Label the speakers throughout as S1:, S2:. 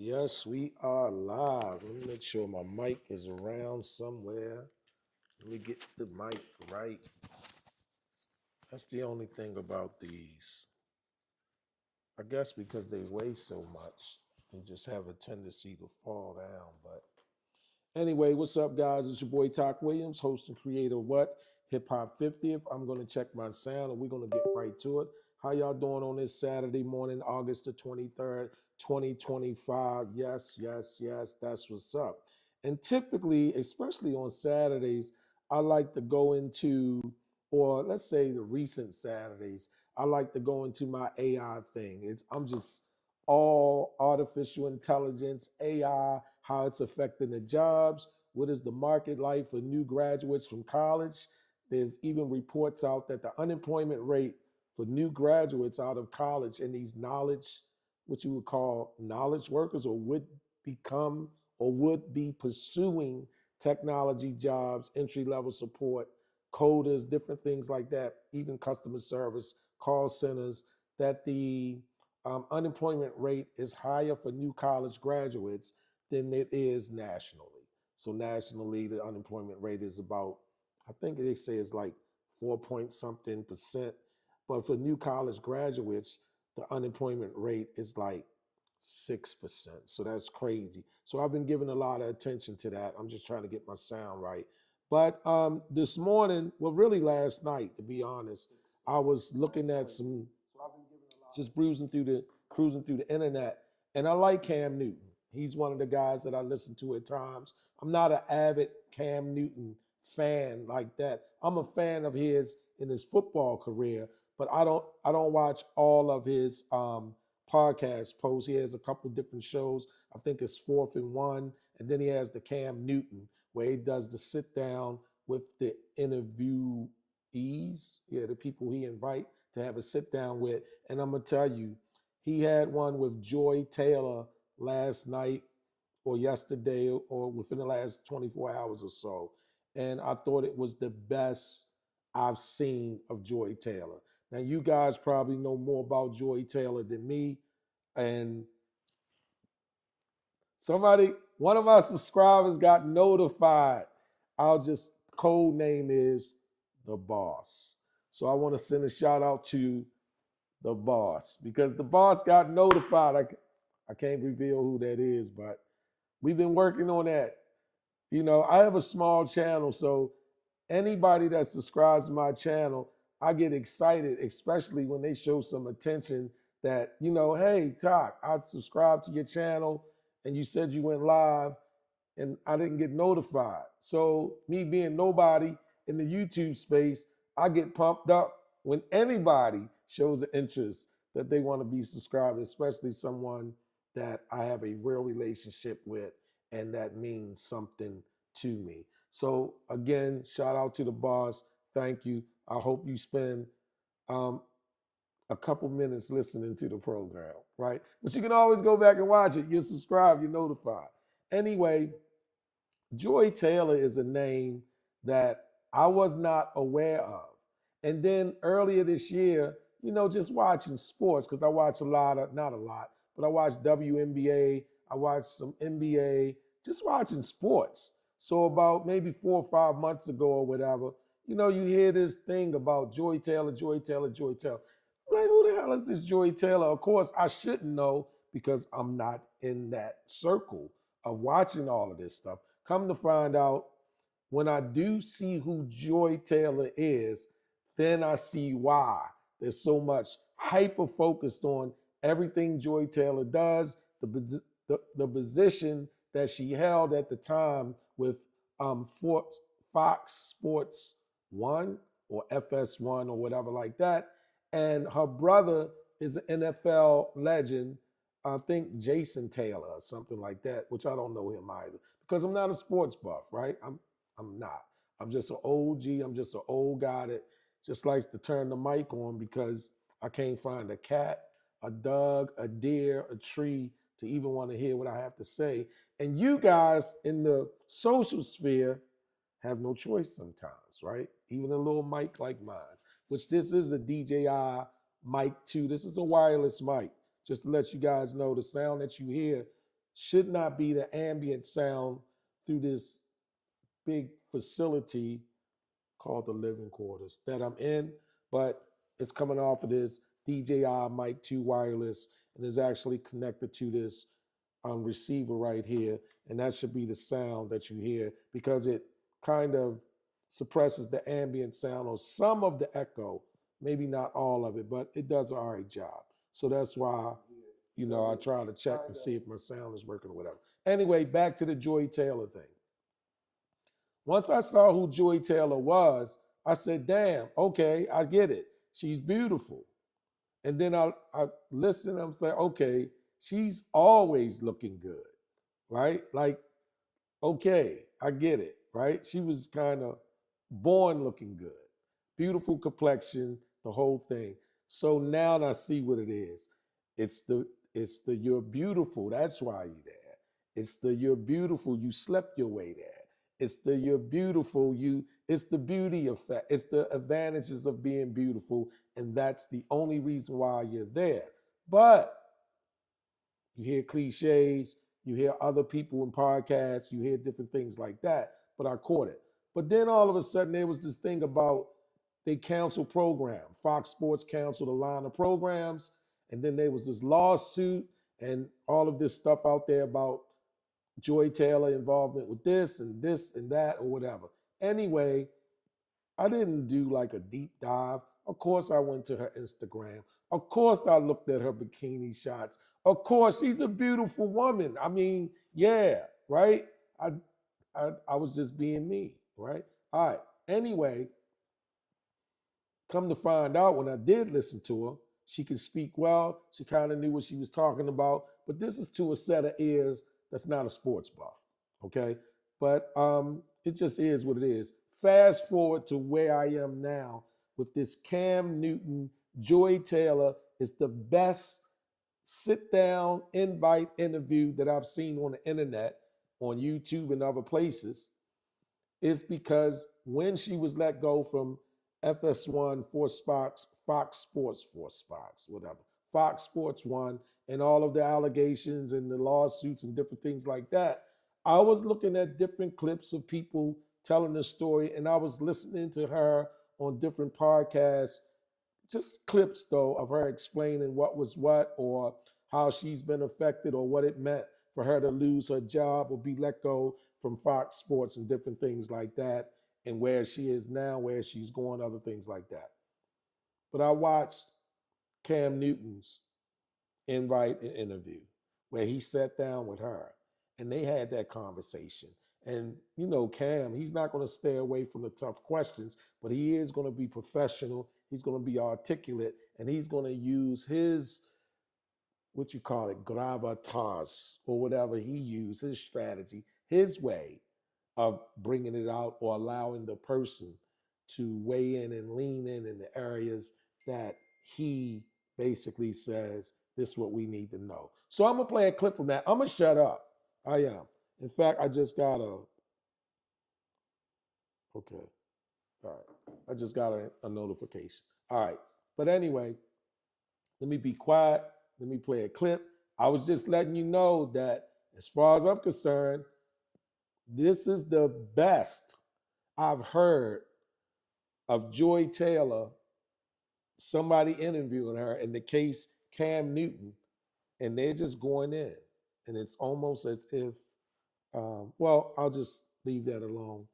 S1: Yes, we are live. Let me make sure my mic is around somewhere. Let me get the mic right. That's the only thing about these. I guess because they weigh so much, they just have a tendency to fall down. But anyway, what's up, guys? It's your boy Talk Williams, host and creator of What? Hip Hop 50th. I'm going to check my sound and we're going to get right to it. How y'all doing on this Saturday morning, August the 23rd, 2025? Yes, yes, yes, that's what's up. And typically, especially on Saturdays, I like to go into, or let's say the recent Saturdays, I like to go into my AI thing. I'm just all artificial intelligence, AI, how it's affecting the jobs, what is the market like for new graduates from college. There's even reports out that the unemployment rate for new graduates out of college and these knowledge, what you would call knowledge workers, or would become or would be pursuing technology jobs, entry level support, coders, different things like that, even customer service, call centers, that the unemployment rate is higher for new college graduates than it is nationally. So nationally, the unemployment rate is about, I think they say it's like 4 point something percent. But for new college graduates, the unemployment rate is like 6%. So that's crazy. So I've been giving a lot of attention to that. I'm just trying to get my sound right. But this morning, well, really last night, to be honest, I was looking at some, just cruising through the internet, and I like Cam Newton. He's one of the guys that I listen to at times. I'm not an avid Cam Newton fan like that. I'm a fan of his in his football career, but I don't watch all of his podcast posts. He has a couple of different shows. I think it's Fourth and One, and then he has the Cam Newton where he does the sit down with the interviewees, yeah, the people he invite to have a sit down with. And I'm gonna tell you, he had one with Joy Taylor last night or yesterday or within the last 24 hours or so. And I thought it was the best I've seen of Joy Taylor. Now, you guys probably know more about Joy Taylor than me. And one of our subscribers got notified. I'll just, code name is the boss. So I want to send a shout out to the boss because the boss got notified. I can't reveal who that is, but we've been working on that. You know, I have a small channel, so anybody that subscribes to my channel, I get excited, especially when they show some attention that, hey, Talk, I subscribed to your channel and you said you went live and I didn't get notified. So me being nobody in the YouTube space, I get pumped up when anybody shows an interest that they want to be subscribed, especially someone that I have a real relationship with and that means something to me. So again, shout out to the boss. Thank you. I hope you spend um, a couple minutes listening to the program, right? But you can always go back and watch it. You're subscribed, you're notified. Anyway, Joy Taylor is a name that I was not aware of. And then earlier this year, just watching sports, because I watch a lot of, not a lot, but I watch WNBA, I watch some NBA, just watching sports. So about maybe 4 or 5 months ago or whatever, you hear this thing about Joy Taylor, Joy Taylor, Joy Taylor. I'm like, who the hell is this Joy Taylor? Of course, I shouldn't know because I'm not in that circle of watching all of this stuff. Come to find out, when I do see who Joy Taylor is, then I see why there's so much hyper focused on everything Joy Taylor does, the position that she held at the time with Fox Sports One or FS1 or whatever like that. And her brother is an NFL legend, I think Jason Taylor or something like that, which I don't know him either because I'm not a sports buff, right? I'm not. I'm just an OG. I'm just an old guy that just likes to turn the mic on because I can't find a cat, a dog, a deer, a tree to even want to hear what I have to say. And you guys in the social sphere have no choice sometimes, right? Even a little mic like mine, which this is a DJI mic too. This is a wireless mic. Just to let you guys know, the sound that you hear should not be the ambient sound through this big facility called the living quarters that I'm in, but it's coming off of this DJI Mic 2 wireless and is actually connected to this receiver right here. And that should be the sound that you hear because it kind of suppresses the ambient sound or some of the echo, maybe not all of it, but it does an all right job. So that's why, I try to check and see if my sound is working or whatever. Anyway, back to the Joy Taylor thing. Once I saw who Joy Taylor was, I said, damn, okay, I get it. She's beautiful. And then I listened and I'm like, okay, she's always looking good, right? Like, okay, I get it, right? She was kind of born looking good. Beautiful complexion, the whole thing. So now I see what it is. It's the you're beautiful, that's why you're there. It's the you're beautiful, you slept your way there. It's the you're beautiful, it's the beauty effect. It's the advantages of being beautiful, and that's the only reason why you're there. But you hear cliches, you hear other people in podcasts, you hear different things like that, but I caught it. But then all of a sudden there was this thing about they cancel program. Fox Sports canceled a line of programs, and then there was this lawsuit and all of this stuff out there about Joy Taylor involvement with this and that or whatever. Anyway, I didn't do like a deep dive. Of course, I went to her Instagram. Of course, I looked at her bikini shots. Of course, she's a beautiful woman. I mean, yeah, right? I was just being me, right? All right. Anyway, come to find out when I did listen to her, she could speak well. She kind of knew what she was talking about. But this is to a set of ears that's not a sports buff, okay? But it just is what it is. Fast forward to where I am now with this Cam Newton, Joy Taylor is the best sit-down invite interview that I've seen on the internet, on YouTube and other places. Is because when she was let go from FS1 for Fox Sports, whatever, Fox Sports 1, and all of the allegations and the lawsuits and different things like that, I was looking at different clips of people telling the story, and I was listening to her on different podcasts, just clips though of her explaining what was what or how she's been affected or what it meant for her to lose her job or be let go from Fox Sports and different things like that, and where she is now, where she's going, other things like that. But I watched Cam Newton's invite and interview where he sat down with her and they had that conversation. And Cam, he's not going to stay away from the tough questions, but he is going to be professional. He's going to be articulate, and he's going to use his, what you call it, gravitas, or whatever he used, his strategy, his way of bringing it out or allowing the person to weigh in and lean in the areas that he basically says, this is what we need to know. So I'm going to play a clip from that. I'm going to shut up. I am. In fact, I just got okay. All right. I just got a notification. All right. But anyway, let me be quiet. Let me play a clip. I was just letting you know that as far as I'm concerned, this is the best I've heard of Joy Taylor, somebody interviewing her in the case Cam Newton, and they're just going in. And it's almost as if, well, I'll just leave that alone.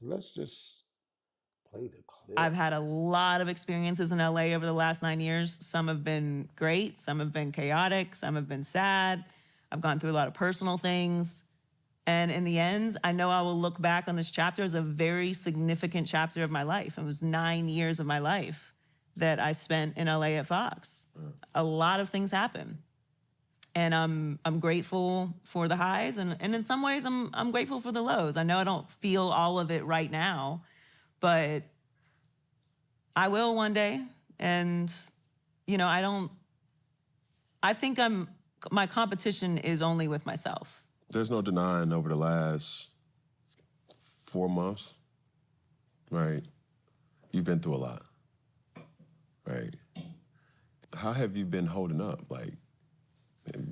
S1: And let's just play the clip.
S2: I've had a lot of experiences in LA over the last 9 years. Some have been great, some have been chaotic, some have been sad. I've gone through a lot of personal things. And in the end, I know I will look back on this chapter as a very significant chapter of my life. It was 9 years of my life that I spent in LA at Fox. A lot of things happened. And I'm grateful for the highs, and in some ways I'm grateful for the lows. I know I don't feel all of it right now, but I will one day. And I think my competition is only with myself.
S3: There's no denying over the last 4 months, right? You've been through a lot, right? How have you been holding up? Like,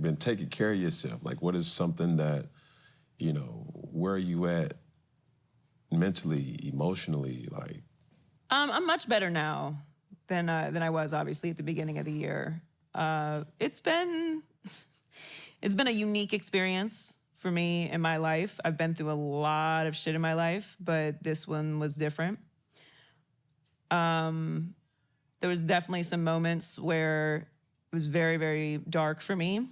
S3: been taking care of yourself? Like, what is something that, you know, where are you at mentally, emotionally? Like,
S2: I'm much better now than I was obviously at the beginning of the year. It's been a unique experience for me in my life. I've been through a lot of shit in my life, but this one was different. There was definitely some moments where it was very, very dark for me,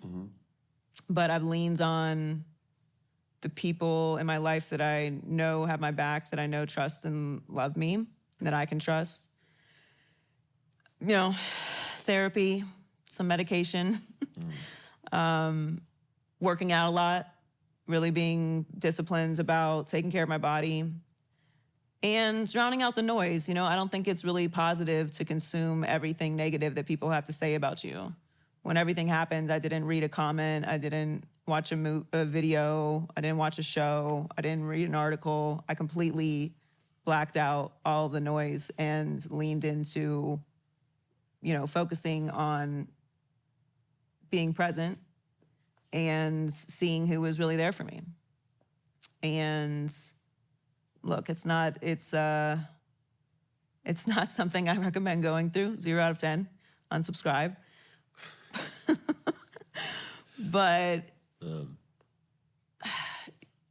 S2: but I've leaned on the people in my life that I know have my back, that I know trust and love me, and that I can trust. You know, therapy, some medication, working out a lot, really being disciplined about taking care of my body, and drowning out the noise. You know, I don't think it's really positive to consume everything negative that people have to say about you. When everything happened, I didn't read a comment, I didn't watch a video, I didn't watch a show, I didn't read an article. I completely blacked out all the noise and leaned into, you know, focusing on being present and seeing who was really there for me. And look, it's not something I recommend going through. 0 out of 10, unsubscribe. But,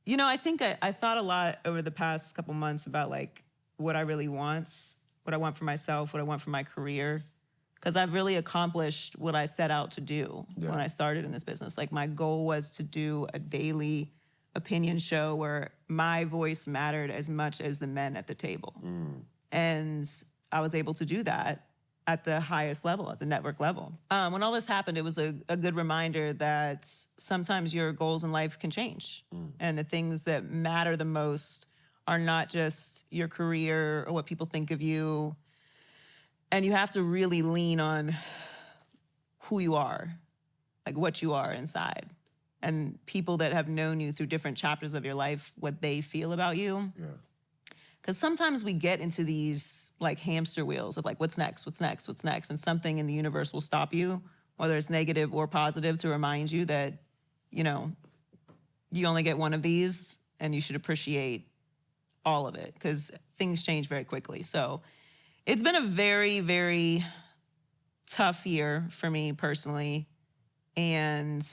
S2: you know, I think I thought a lot over the past couple months about like what I really want, what I want for myself, what I want for my career. Because I've really accomplished what I set out to do when I started in this business. Like, my goal was to do a daily opinion show where my voice mattered as much as the men at the table. And I was able to do that at the highest level, at the network level. When all this happened, it was a good reminder that sometimes your goals in life can change. And the things that matter the most are not just your career or what people think of you. And you have to really lean on who you are, like what you are inside. And people that have known you through different chapters of your life, what they feel about you. Because sometimes we get into these like hamster wheels of like, what's next, what's next, what's next? And something in the universe will stop you, whether it's negative or positive, to remind you that, you know, you only get one of these and you should appreciate all of it, because things change very quickly. So it's been a very, very tough year for me personally. And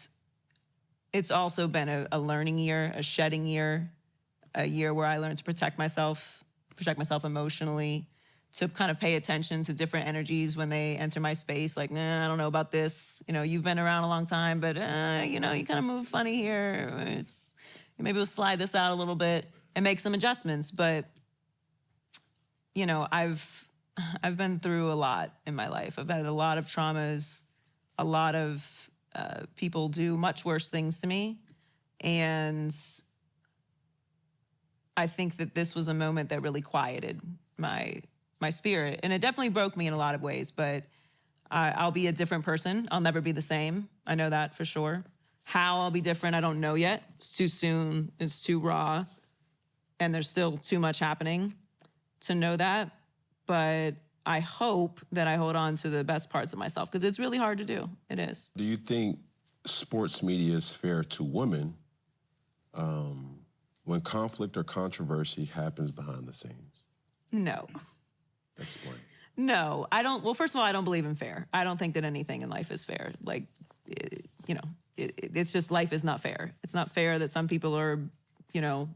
S2: it's also been a learning year, a shedding year, a year where I learned to protect myself emotionally, to kind of pay attention to different energies when they enter my space. Like, nah, I don't know about this. You know, you've been around a long time, but, you know, you kind of move funny here. Maybe we'll slide this out a little bit and make some adjustments. But, you know, I've been through a lot in my life. I've had a lot of traumas, a lot of people do much worse things to me. And I think that this was a moment that really quieted my spirit. And it definitely broke me in a lot of ways, but I'll be a different person. I'll never be the same. I know that for sure. How I'll be different, I don't know yet. It's too soon, it's too raw, and there's still too much happening to know that. But I hope that I hold on to the best parts of myself, because it's really hard to do. It is.
S3: do you think sports media is fair to women when conflict or controversy happens behind the scenes?
S2: No.
S3: Explain.
S2: No, I don't. Well, first of all, I don't believe in fair. I don't think that anything in life is fair. Like, you know, it's just, life is not fair. It's not fair that some people are, you know,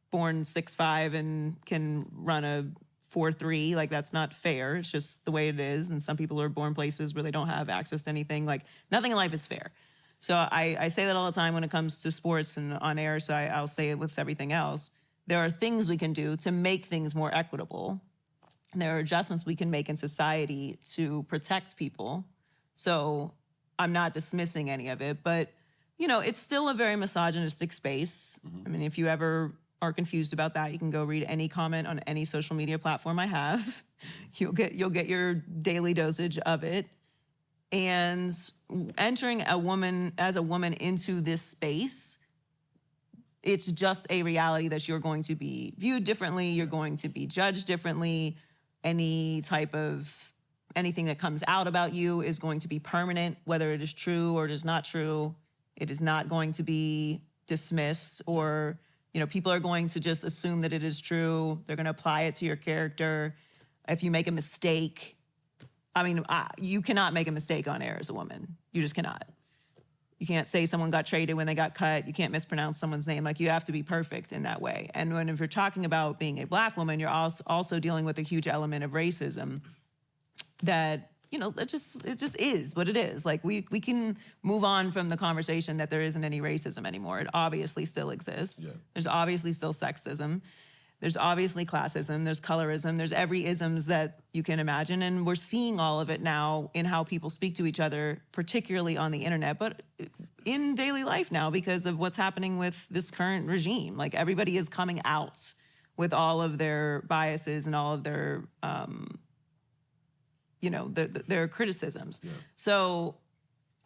S2: born 6'5" and can run a 4'3". Like, that's not fair. It's just the way it is. And some people are born places where they don't have access to anything. Like, nothing in life is fair. So I say that all the time when it comes to sports and on air, so I'll say it with everything else. There are things we can do to make things more equitable. And there are adjustments we can make in society to protect people. So I'm not dismissing any of it, but, you know, it's still a very misogynistic space. I mean, if you ever are confused about that, you can go read any comment on any social media platform I have. You'll get your daily dosage of it. And entering as a woman into this space, it's just a reality that you're going to be viewed differently. You're going to be judged differently. Any type of anything that comes out about you is going to be permanent, whether it is true or it is not true. It is not going to be dismissed, or, people are going to just assume that it is true. They're going to apply it to your character. If you make a mistake, you cannot make a mistake on air as a woman. You just cannot. You can't say someone got traded when they got cut. You can't mispronounce someone's name. Like, you have to be perfect in that way. And if you're talking about being a Black woman, you're also dealing with a huge element of racism that, it just is what it is. Like, we can move on from the conversation that there isn't any racism anymore. It obviously still exists.
S3: Yeah.
S2: There's obviously still sexism. There's obviously classism, there's colorism, there's every isms that you can imagine. And we're seeing all of it now in how people speak to each other, particularly on the internet, but in daily life now because of what's happening with this current regime. Like, everybody is coming out with all of their biases and all of their, their criticisms. Yeah. So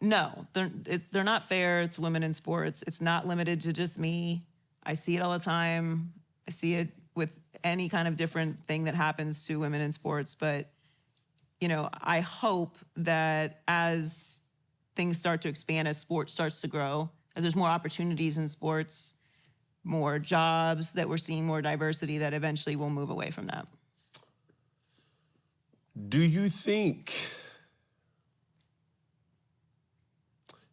S2: no, they're not fair to women in sports. It's not limited to just me. I see it all the time. I see it with any kind of different thing that happens to women in sports. But, I hope that as things start to expand, as sports starts to grow, as there's more opportunities in sports, more jobs, that we're seeing more diversity, that eventually we'll move away from that.
S3: Do you think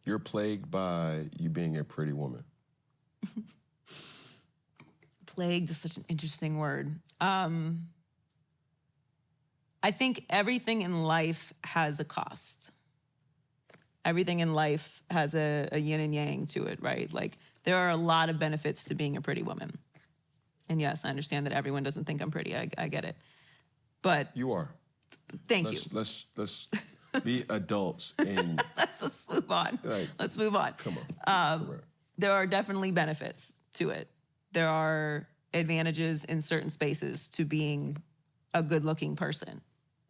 S3: you're plagued by you being a pretty woman?
S2: Plagued is such an interesting word. I think everything in life has a cost. Everything in life has a yin and yang to it, right? Like, there are a lot of benefits to being a pretty woman. And yes, I understand that everyone doesn't think I'm pretty. I get it. But
S3: you are.
S2: Thank you.
S3: Let's be adults and
S2: let's move on. Let's move on.
S3: Come on.
S2: There are definitely benefits to it. There are advantages in certain spaces to being a good-looking person.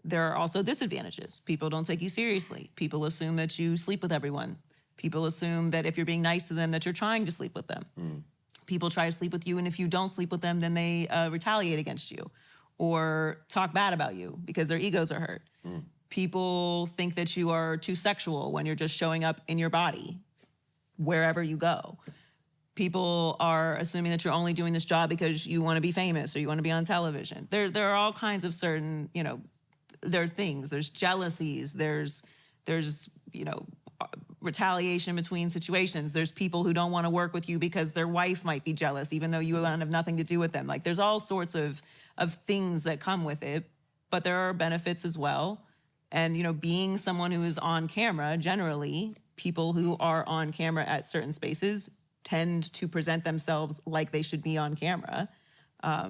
S2: There are also disadvantages. People don't take you seriously. People assume that you sleep with everyone. People assume that if you're being nice to them, that you're trying to sleep with them. People try to sleep with you, and if you don't sleep with them, then they retaliate against you or talk bad about you because their egos are hurt. People think that you are too sexual when you're just showing up in your body wherever you go. People are assuming that you're only doing this job because you want to be famous or you want to be on television. There are all kinds of certain, there are things. There's jealousies. There's retaliation between situations. There's people who don't want to work with you because their wife might be jealous, even though you have nothing to do with them. Like, there's all sorts of things that come with it, but there are benefits as well. And, being someone who is on camera, generally, people who are on camera at certain spaces tend to present themselves like they should be on camera. I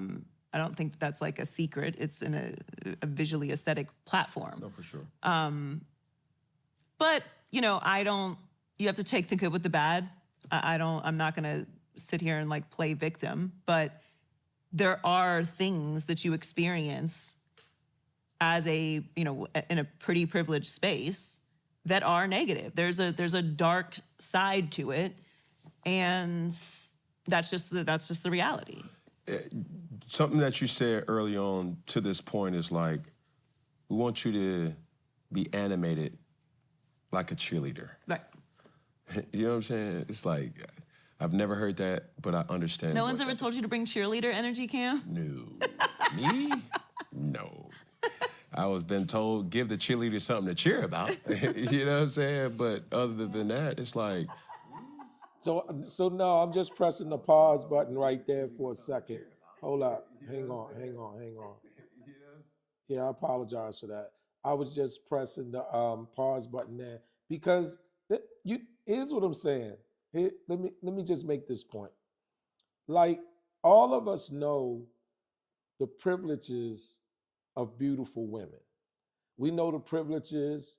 S2: don't think that's like a secret. It's in a visually aesthetic platform.
S3: No, for sure.
S2: But, you have to take the good with the bad. I'm not gonna sit here and like play victim, but there are things that you experience as in a pretty privileged space that are negative. There's a dark side to it. And that's just the reality.
S3: Something that you said early on to this point is like, we want you to be animated like a cheerleader.
S2: Right.
S3: You know what I'm saying? It's like, I've never heard that, but I understand.
S2: No one's ever told you to bring cheerleader energy, Cam?
S3: No. Me? No. I was been told, give the cheerleader something to cheer about. You know what I'm saying? But other than that, it's like,
S1: So no, I'm just pressing the pause button right there for a second. Hold up, hang on. Yeah, I apologize for that. I was just pressing the pause button there because here's what I'm saying. Let me just make this point. Like, all of us know the privileges of beautiful women. We know the privileges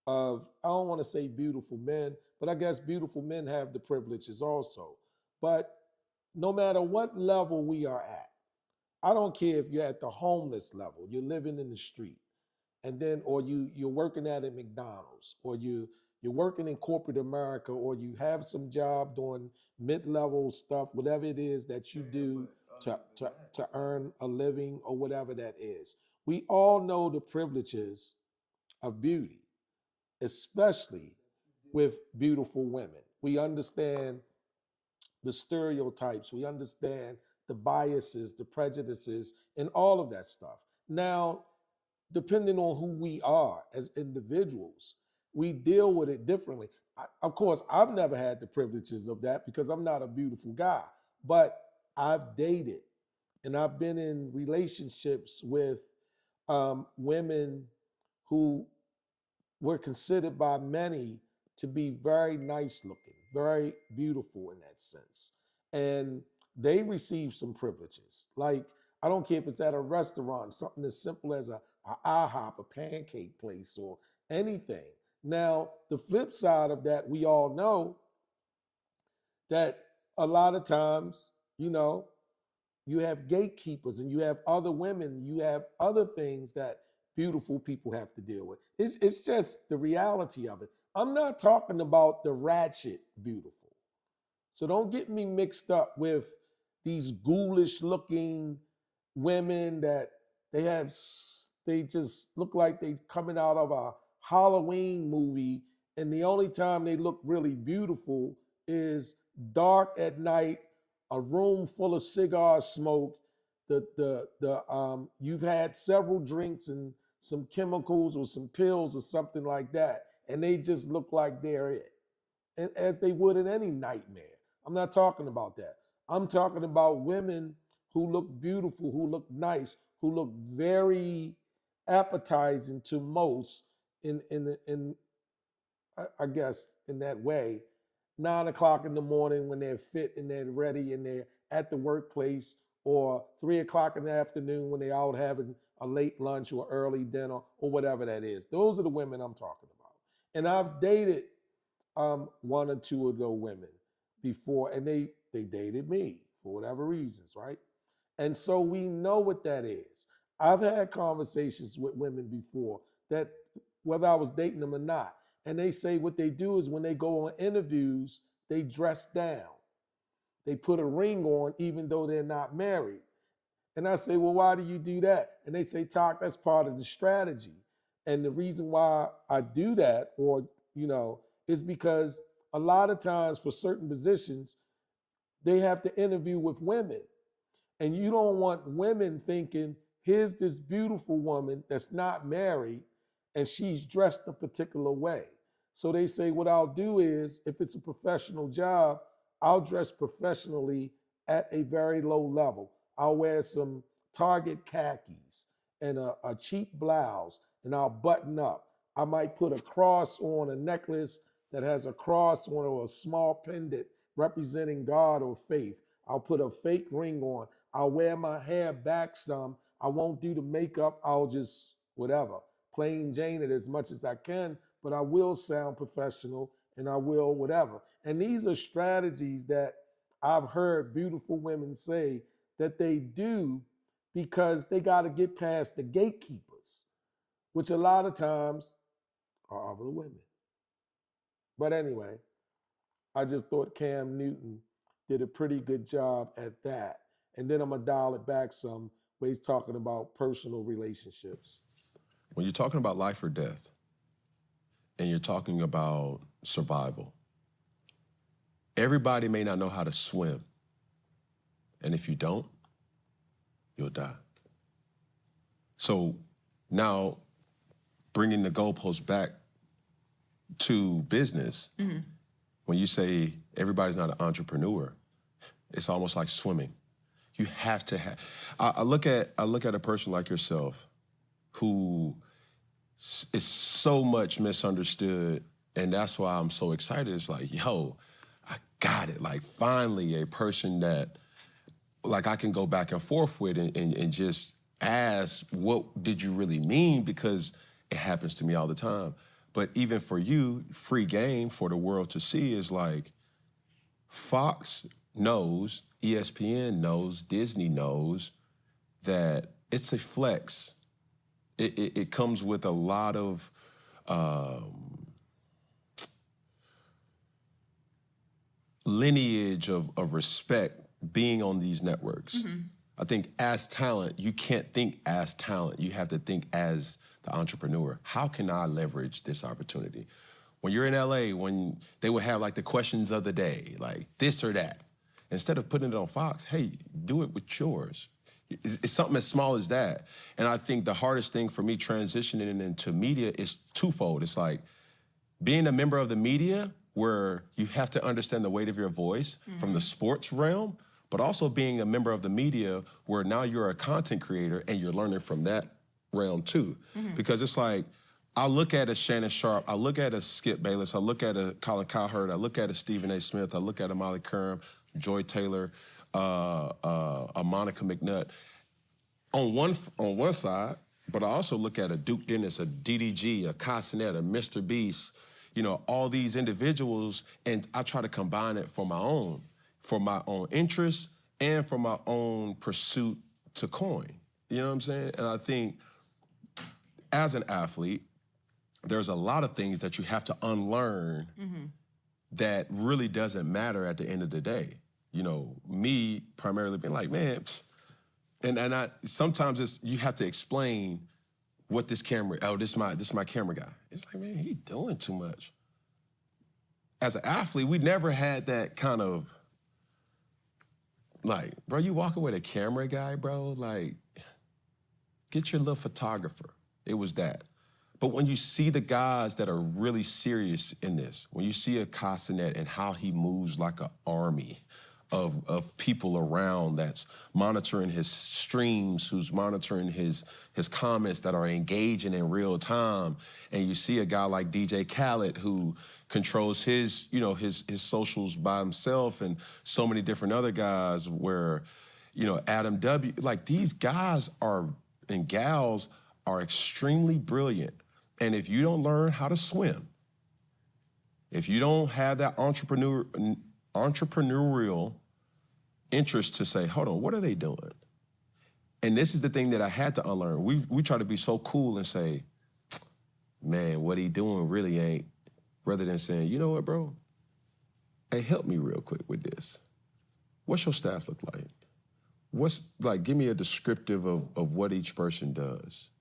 S1: of, I don't want to say beautiful men, but I guess beautiful men have the privileges also. But no matter what level we are at, I don't care if you're at the homeless level, you're living in the street, and then, or you're working at a McDonald's, or you're working in corporate America, or you have some job doing mid-level stuff, whatever it is that you do to earn a living or whatever that is. We all know the privileges of beauty, especially with beautiful women. We understand the stereotypes, we understand the biases, the prejudices, and all of that stuff. Now, depending on who we are as individuals, we deal with it differently. Of course, I've never had the privileges of that because I'm not a beautiful guy, but I've dated and I've been in relationships with women who were considered by many to be very nice looking, very beautiful in that sense. And they receive some privileges. Like, I don't care if it's at a restaurant, something as simple as a IHOP, a pancake place, or anything. Now, the flip side of that, we all know that a lot of times, you have gatekeepers and you have other women, you have other things that beautiful people have to deal with. It's just the reality of it. I'm not talking about the ratchet beautiful. So don't get me mixed up with these ghoulish looking women that they just look like they coming out of a Halloween movie, and the only time they look really beautiful is dark at night, a room full of cigar smoke. You've had several drinks and some chemicals or some pills or something like that, and they just look like they're it, and as they would in any nightmare. I'm not talking about that. I'm talking about women who look beautiful, who look nice, who look very appetizing to most in I guess in that way. 9 o'clock in the morning when they're fit and they're ready and they're at the workplace, or 3 o'clock in the afternoon when they're out having a late lunch or early dinner or whatever that is. Those are the women I'm talking about. And I've dated one or two of those women before, and they dated me for whatever reasons, right? And so we know what that is. I've had conversations with women before that, whether I was dating them or not, and they say what they do is when they go on interviews, they dress down. They put a ring on even though they're not married. And I say, well, why do you do that? And they say, Talk, that's part of the strategy. And the reason why I do that, is because a lot of times for certain positions, they have to interview with women. And you don't want women thinking, here's this beautiful woman that's not married and she's dressed a particular way. So they say, what I'll do is, if it's a professional job, I'll dress professionally at a very low level. I'll wear some Target khakis and a cheap blouse, and I'll button up. I might put a cross on, a necklace that has a cross on, or a small pendant representing God or faith. I'll put a fake ring on. I'll wear my hair back some. I won't do the makeup. I'll just whatever, plain Jane it as much as I can, but I will sound professional and I will whatever. And these are strategies that I've heard beautiful women say that they do because they got to get past the gatekeepers, which a lot of times are other women. But anyway, I just thought Cam Newton did a pretty good job at that. And then I'm going to dial it back some where he's talking about personal relationships.
S3: When you're talking about life or death, and you're talking about survival, everybody may not know how to swim. And if you don't, you'll die. So now, bringing the goalpost back to business, when you say everybody's not an entrepreneur, it's almost like swimming. You have to have. I look at a person like yourself who is so much misunderstood, and that's why I'm so excited. It's like, yo, I got it. Like, finally, a person that, like, I can go back and forth with and just ask, what did you really mean? Because it happens to me all the time. But even for you, free game for the world to see is like, Fox knows, ESPN knows, Disney knows that it's a flex. It comes with a lot of lineage of respect being on these networks. I think as talent, you can't think as talent. You have to think as the entrepreneur. How can I leverage this opportunity? When you're in LA, when they would have like the questions of the day, like this or that, instead of putting it on Fox, hey, do it with yours. It's something as small as that. And I think the hardest thing for me transitioning into media is twofold. It's like being a member of the media where you have to understand the weight of your voice from the sports realm, but also being a member of the media where now you're a content creator and you're learning from that realm too. Because it's like, I look at a Shannon Sharp, I look at a Skip Bayless, I look at a Colin Cowherd, I look at a Stephen A. Smith, I look at a Molly Curran, Joy Taylor, a Monica McNutt on one side, but I also look at a Duke Dennis, a DDG, a Cassinet, a Mr. Beast, you know, all these individuals, and I try to combine it for my own interests and for my own pursuit to coin. You know what I'm saying? And I think as an athlete, there's a lot of things that you have to unlearn that really doesn't matter at the end of the day. You know, me primarily being like, man, and I sometimes you have to explain what this camera, this is my camera guy. It's like, man, he doing too much. As an athlete, we never had that kind of, like, bro, you walking with a camera guy, bro? Like, get your little photographer. It was that. But when you see the guys that are really serious in this, when you see a Cassinet and how he moves like an army of people around that's monitoring his streams, who's monitoring his comments that are engaging in real time, and you see a guy like DJ Khaled who controls his socials by himself, and so many different other guys where, you know, Adam W., like these guys and gals are extremely brilliant. And if you don't learn how to swim, if you don't have that entrepreneurial interest to say, hold on, what are they doing? And this is the thing that I had to unlearn. We try to be so cool and say, man, what he doing really ain't, rather than saying, you know what, bro? Hey, help me real quick with this. What's your staff look like? Give me a descriptive of what each person does.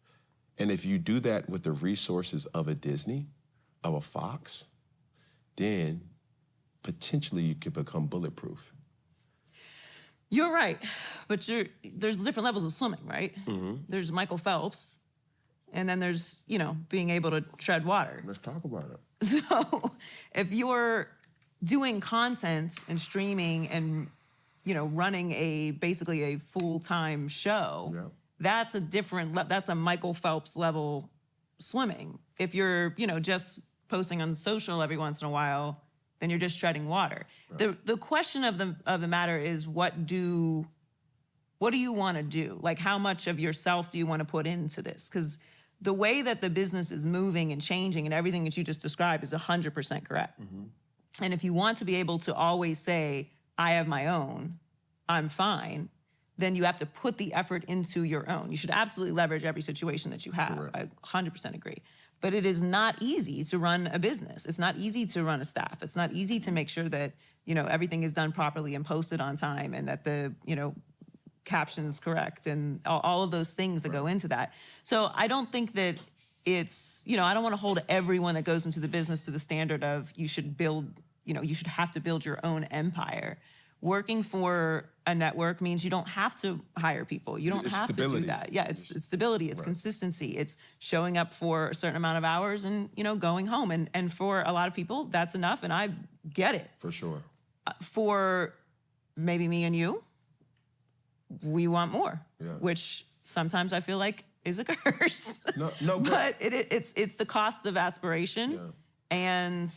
S3: And if you do that with the resources of a Disney, of a Fox, then potentially you could become bulletproof.
S2: You're right, but there's different levels of swimming, right? There's Michael Phelps, and then there's, you know, being able to tread water.
S3: Let's talk about it.
S2: So if you're doing content and streaming and, you know, running basically a full-time show, that's that's a Michael Phelps level swimming. If you're, you know, just posting on social every once in a while, then you're just treading water. Right. The question of the matter is, what do you want to do? Like, how much of yourself do you want to put into this? Because the way that the business is moving and changing and everything that you just described is 100% correct. And if you want to be able to always say, I have my own, I'm fine, then you have to put the effort into your own. You should absolutely leverage every situation that you have. Correct. I 100% agree. But it is not easy to run a business. It's not easy to run a staff. It's not easy to make sure that, you know, everything is done properly and posted on time, and that the, you know, caption's correct, and all of those things that go into that. So I don't think that it's, you know, I don't want to hold everyone that goes into the business to the standard of you should have to build your own empire. Working for a network means you don't have to hire people. You don't have to do that. Yeah, it's stability, it's consistency, it's showing up for a certain amount of hours and, you know, going home. And for a lot of people, that's enough, and I get it.
S3: For sure.
S2: For maybe me and you, we want more, which sometimes I feel like is a curse. No, but it's the cost of aspiration, and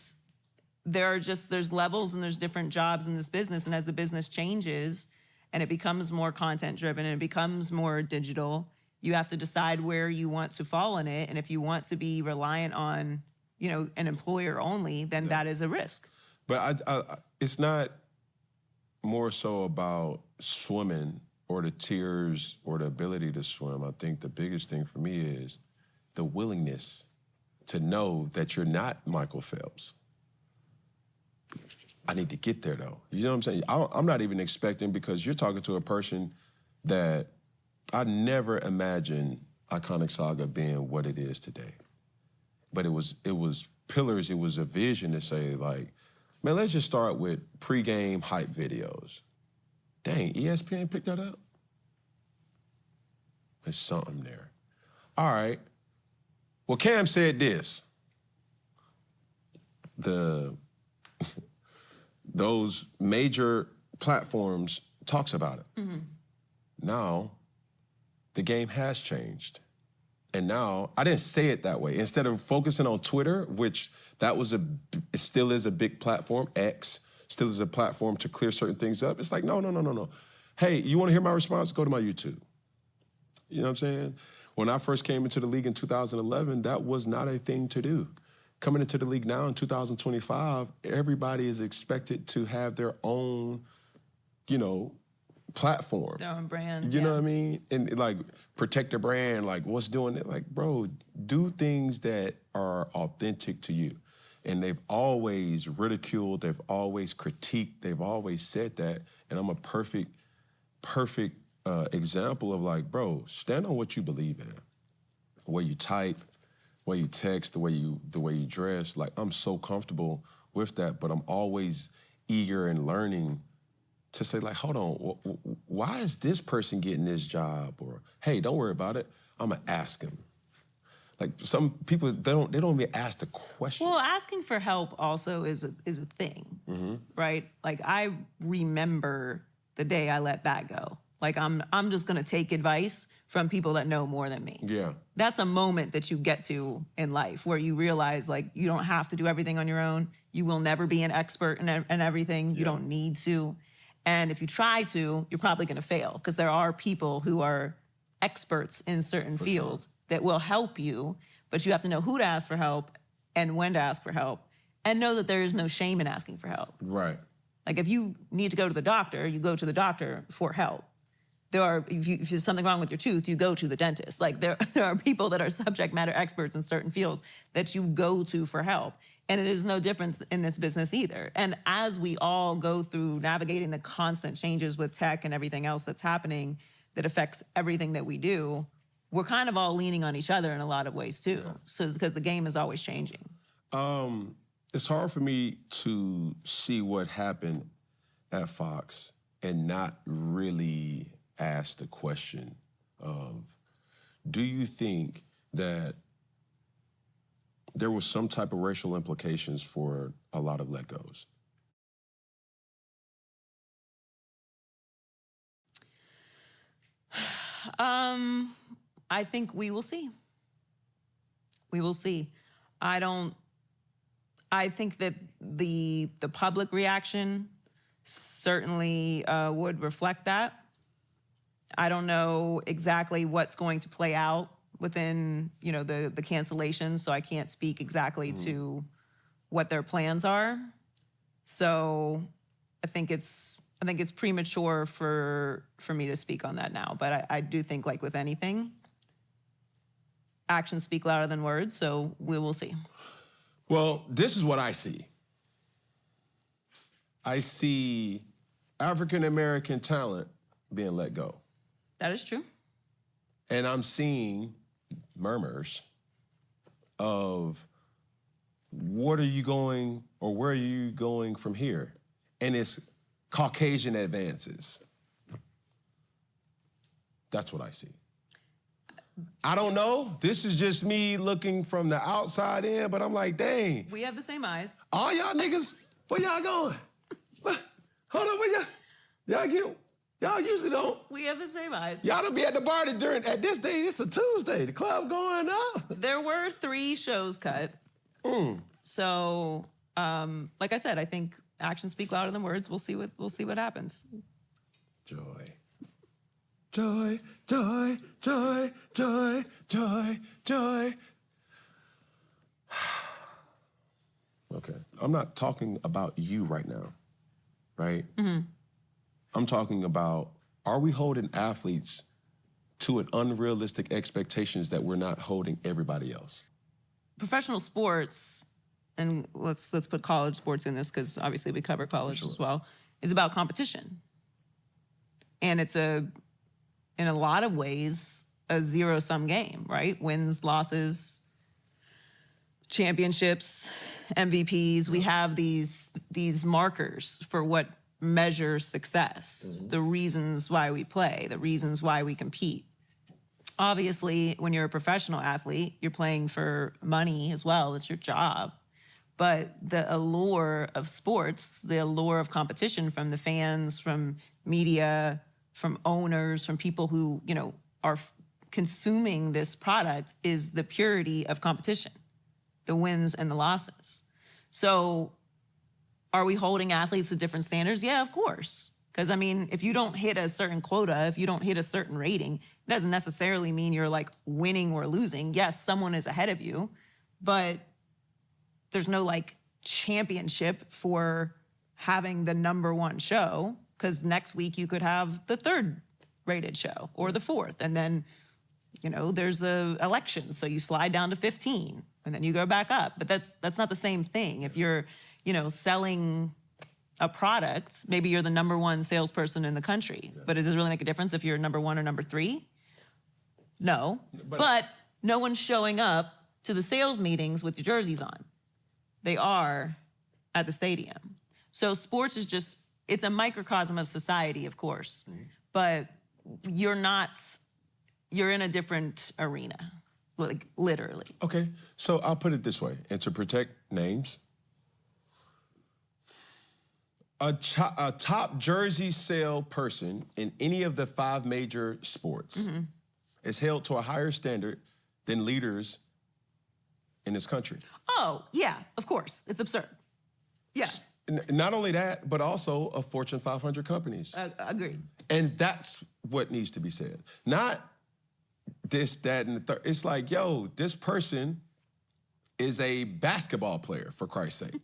S2: there's levels and there's different jobs in this business. And as the business changes and it becomes more content driven and it becomes more digital, you have to decide where you want to fall in it. And if you want to be reliant on, you know, an employer only, then that is a risk.
S3: But it's not more so about swimming or the tears or the ability to swim. I think the biggest thing for me is the willingness to know that you're not Michael Phelps. I need to get there, though. You know what I'm saying? I'm not even expecting, because you're talking to a person that I never imagined Iconic Saga being what it is today. But it was pillars, it was a vision to say, like, man, let's just start with pregame hype videos. Dang, ESPN picked that up? There's something there. All right. Well, Cam said this. Those major platforms talks about it.
S2: Mm-hmm.
S3: Now, the game has changed. And now, I didn't say it that way. Instead of focusing on Twitter, which it still is a big platform, X still is a platform to clear certain things up, it's like, no. Hey, you want to hear my response? Go to my YouTube. You know what I'm saying? When I first came into the league in 2011, that was not a thing to do. Coming into the league now in 2025, everybody is expected to have their own, platform.
S2: Their own brand.
S3: You know what I mean? And like, protect the brand, like what's doing it? Like, bro, do things that are authentic to you. And they've always ridiculed, they've always critiqued, they've always said that. And I'm a perfect example of like, bro, stand on what you believe in. The way you type, the way you text, the way you dress. Like, I'm so comfortable with that, but I'm always eager and learning to say, like, hold on, why is this person getting this job? Or, hey, don't worry about it. I'm gonna ask him. Like, some people, they don't even ask the question.
S2: Well, asking for help also is a thing, right? Like, I remember the day I let that go. Like, I'm just gonna take advice from people that know more than me.
S3: Yeah.
S2: That's a moment that you get to in life where you realize, like, you don't have to do everything on your own. You will never be an expert in everything. You don't need to. And if you try to, you're probably gonna fail, because there are people who are experts in certain fields that will help you, but you have to know who to ask for help and when to ask for help, and know that there is no shame in asking for help.
S3: Right.
S2: Like, if you need to go to the doctor, you go to the doctor for help. If there's something wrong with your tooth, you go to the dentist. Like, there are people that are subject matter experts in certain fields that you go to for help. And it is no difference in this business either. And as we all go through navigating the constant changes with tech and everything else that's happening that affects everything that we do, we're kind of all leaning on each other in a lot of ways too. So it's because the game is always changing.
S3: It's hard for me to see what happened at Fox and not really ask the question of, do you think that there was some type of racial implications for a lot of let goes?
S2: I think we will see. We will see. I think that the public reaction certainly would reflect that. I don't know exactly what's going to play out within, the cancellation, so I can't speak exactly to what their plans are. So I think it's premature for me to speak on that now. But I do think, like with anything, actions speak louder than words, so we will see.
S3: Well, this is what I see. I see African-American talent being let go.
S2: That is true.
S3: And I'm seeing murmurs of, what are you going, or where are you going from here? And it's Caucasian advances. That's what I see. I don't know. This is just me looking from the outside in, but I'm like, dang.
S2: We have the same eyes.
S3: All y'all niggas, where y'all going? Hold on, where y'all usually don't.
S2: We have the same eyes.
S3: Y'all don't be at the bar at this day, it's a Tuesday. The club going up.
S2: There were 3 shows cut. So, like I said, I think actions speak louder than words. We'll see what happens.
S3: Joy. Joy, joy, joy, joy, joy, joy. Okay. I'm not talking about you right now, right? I'm talking about, are we holding athletes to an unrealistic expectations that we're not holding everybody else?
S2: Professional sports, and let's put college sports in this because obviously we cover college as well, is about competition. And it's a in a lot of ways, a zero-sum game, right? Wins, losses, championships, MVPs. We have these markers for what measures success, the reasons why we play, the reasons why we compete. Obviously, when you're a professional athlete, you're playing for money as well. It's your job. But the allure of sports, the allure of competition from the fans, from media, from owners, from people who, are consuming this product is the purity of competition, the wins and the losses. So are we holding athletes to different standards? Yeah, of course. Because, if you don't hit a certain quota, if you don't hit a certain rating, it doesn't necessarily mean you're like winning or losing. Yes, someone is ahead of you, but there's no like championship for having the number one show, because next week you could have the third rated show or the fourth. And then, there's a election. So you slide down to 15 and then you go back up. But that's not the same thing. If you're, selling a product, maybe you're the number one salesperson in the country, but does it really make a difference if you're number one or number three? No, but no one's showing up to the sales meetings with your jerseys on. They are at the stadium. So sports is it's a microcosm of society, of course, but you're in a different arena, like literally.
S3: Okay, so I'll put it this way, and to protect names, a top jersey sale person in any of the 5 major sports is held to a higher standard than leaders in this country.
S2: Oh, yeah, of course. It's absurd. Yes.
S3: Not only that, but also of Fortune 500 companies.
S2: Agreed.
S3: And that's what needs to be said. Not this, that, and the third. It's like, yo, this person is a basketball player, for Christ's sake.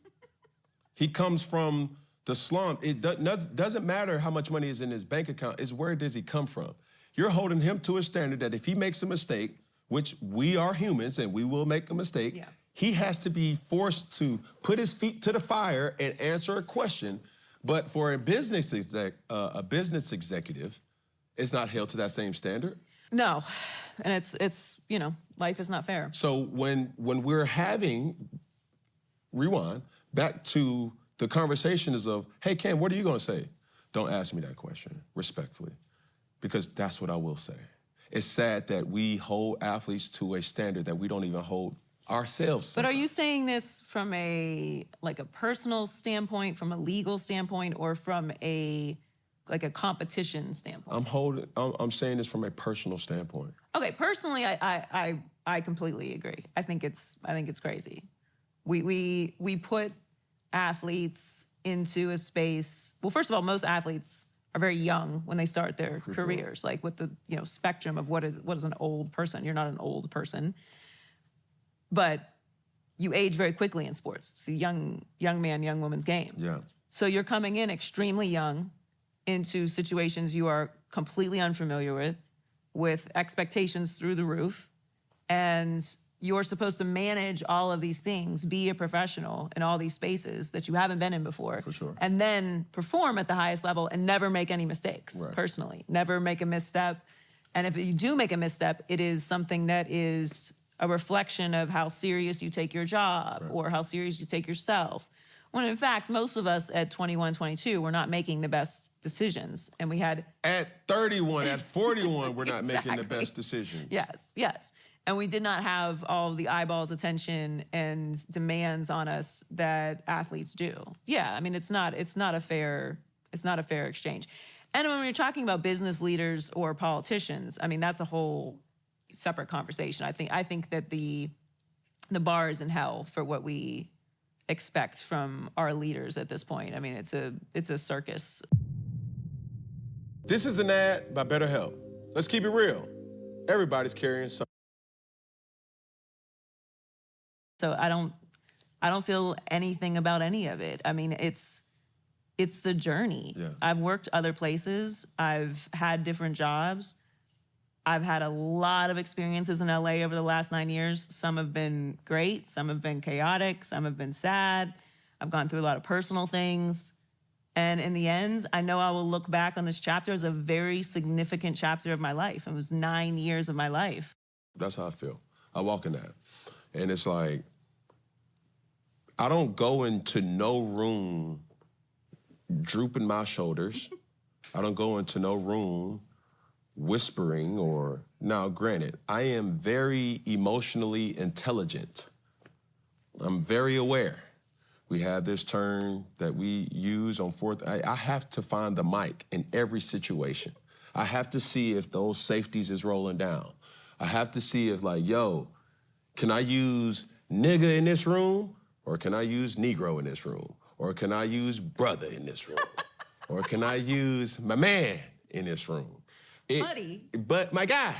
S3: He comes from the slum. It doesn't matter how much money is in his bank account. It's where does he come from? You're holding him to a standard that if he makes a mistake, which we are humans and we will make a mistake, he has to be forced to put his feet to the fire and answer a question. But for a business executive, it's not held to that same standard.
S2: No, and it's life is not fair.
S3: So when we're having, rewind, back to the conversation is of, hey, Ken, what are you gonna say? Don't ask me that question, respectfully, because that's what I will say. It's sad that we hold athletes to a standard that we don't even hold ourselves.
S2: But are you saying this from a personal standpoint, from a legal standpoint, or from a competition standpoint?
S3: I'm saying this from a personal standpoint.
S2: Okay, personally, I completely agree. I think it's crazy. We put athletes into a space. Well, first of all, most athletes are very young when they start their careers, like with the spectrum of what is an old person. You're not an old person, but you age very quickly in sports. It's a young man, young woman's game.
S3: Yeah.
S2: So you're coming in extremely young into situations you are completely unfamiliar with expectations through the roof, and you're supposed to manage all of these things, be a professional in all these spaces that you haven't been in before.
S3: For sure.
S2: And then perform at the highest level and never make any mistakes, personally. Never make a misstep. And if you do make a misstep, it is something that is a reflection of how serious you take your job or how serious you take yourself. When in fact, most of us at 21, 22, we're not making the best decisions. And we had...
S3: At 31, at 41, we're not making the best decisions.
S2: Yes, yes. And we did not have all of the eyeballs, attention, and demands on us that athletes do. Yeah, it's not a fair exchange. And when you're talking about business leaders or politicians, that's a whole separate conversation. I think that the bar is in hell for what we expect from our leaders at this point. It's a circus.
S3: This is an ad by BetterHelp. Let's keep it real. Everybody's carrying something.
S2: So I don't feel anything about any of it. It's the journey.
S3: Yeah.
S2: I've worked other places. I've had different jobs. I've had a lot of experiences in LA over the last 9 years. Some have been great. Some have been chaotic. Some have been sad. I've gone through a lot of personal things. And in the end, I know I will look back on this chapter as a very significant chapter of my life. It was 9 years of my life.
S3: That's how I feel. I walk in that. And it's like, I don't go into no room drooping my shoulders. I don't go into no room whispering or, now granted, I am very emotionally intelligent. I'm very aware. We have this term that we use on fourth. I have to find the mic in every situation. I have to see if those safeties is rolling down. I have to see if like, yo, can I use nigga in this room? Or can I use Negro in this room? Or can I use brother in this room? Or can I use my man in this room?
S2: Buddy.
S3: But my guy,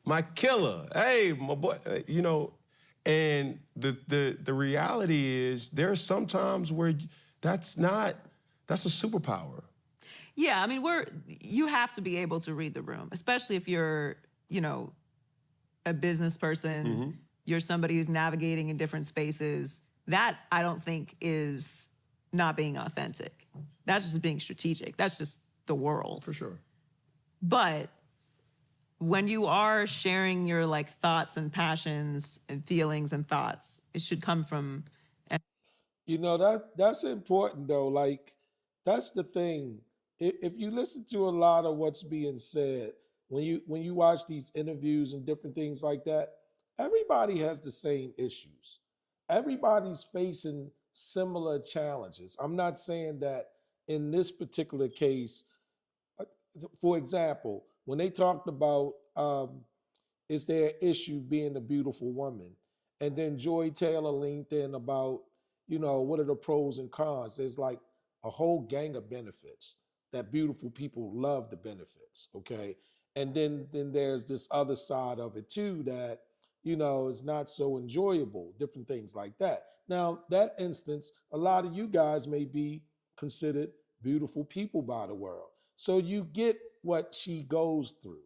S3: my killer, hey, my boy, you know, and the reality is there's some times where that's a superpower.
S2: Yeah, I mean, you have to be able to read the room, especially if you're, you know, a business person, you're somebody who's navigating in different spaces. That I don't think is not being authentic. That's just being strategic. That's just the world.
S3: For sure.
S2: But when you are sharing your like thoughts and passions and feelings and thoughts, it should come from.
S1: You know, that's important though. Like, that's the thing. If you listen to a lot of what's being said, when you watch these interviews and different things like that, everybody has the same issues. Everybody's facing similar challenges. I'm not saying that in this particular case, uh, for example, when they talked about is there an issue being a beautiful woman? And then Joy Taylor linked in about, you know, what are the pros and cons? There's like a whole gang of benefits that beautiful people love the benefits, okay? And then there's this other side of it too that, you know, is not so enjoyable, different things like that. Now, that instance, a lot of you guys may be considered beautiful people by the world. So you get what she goes through.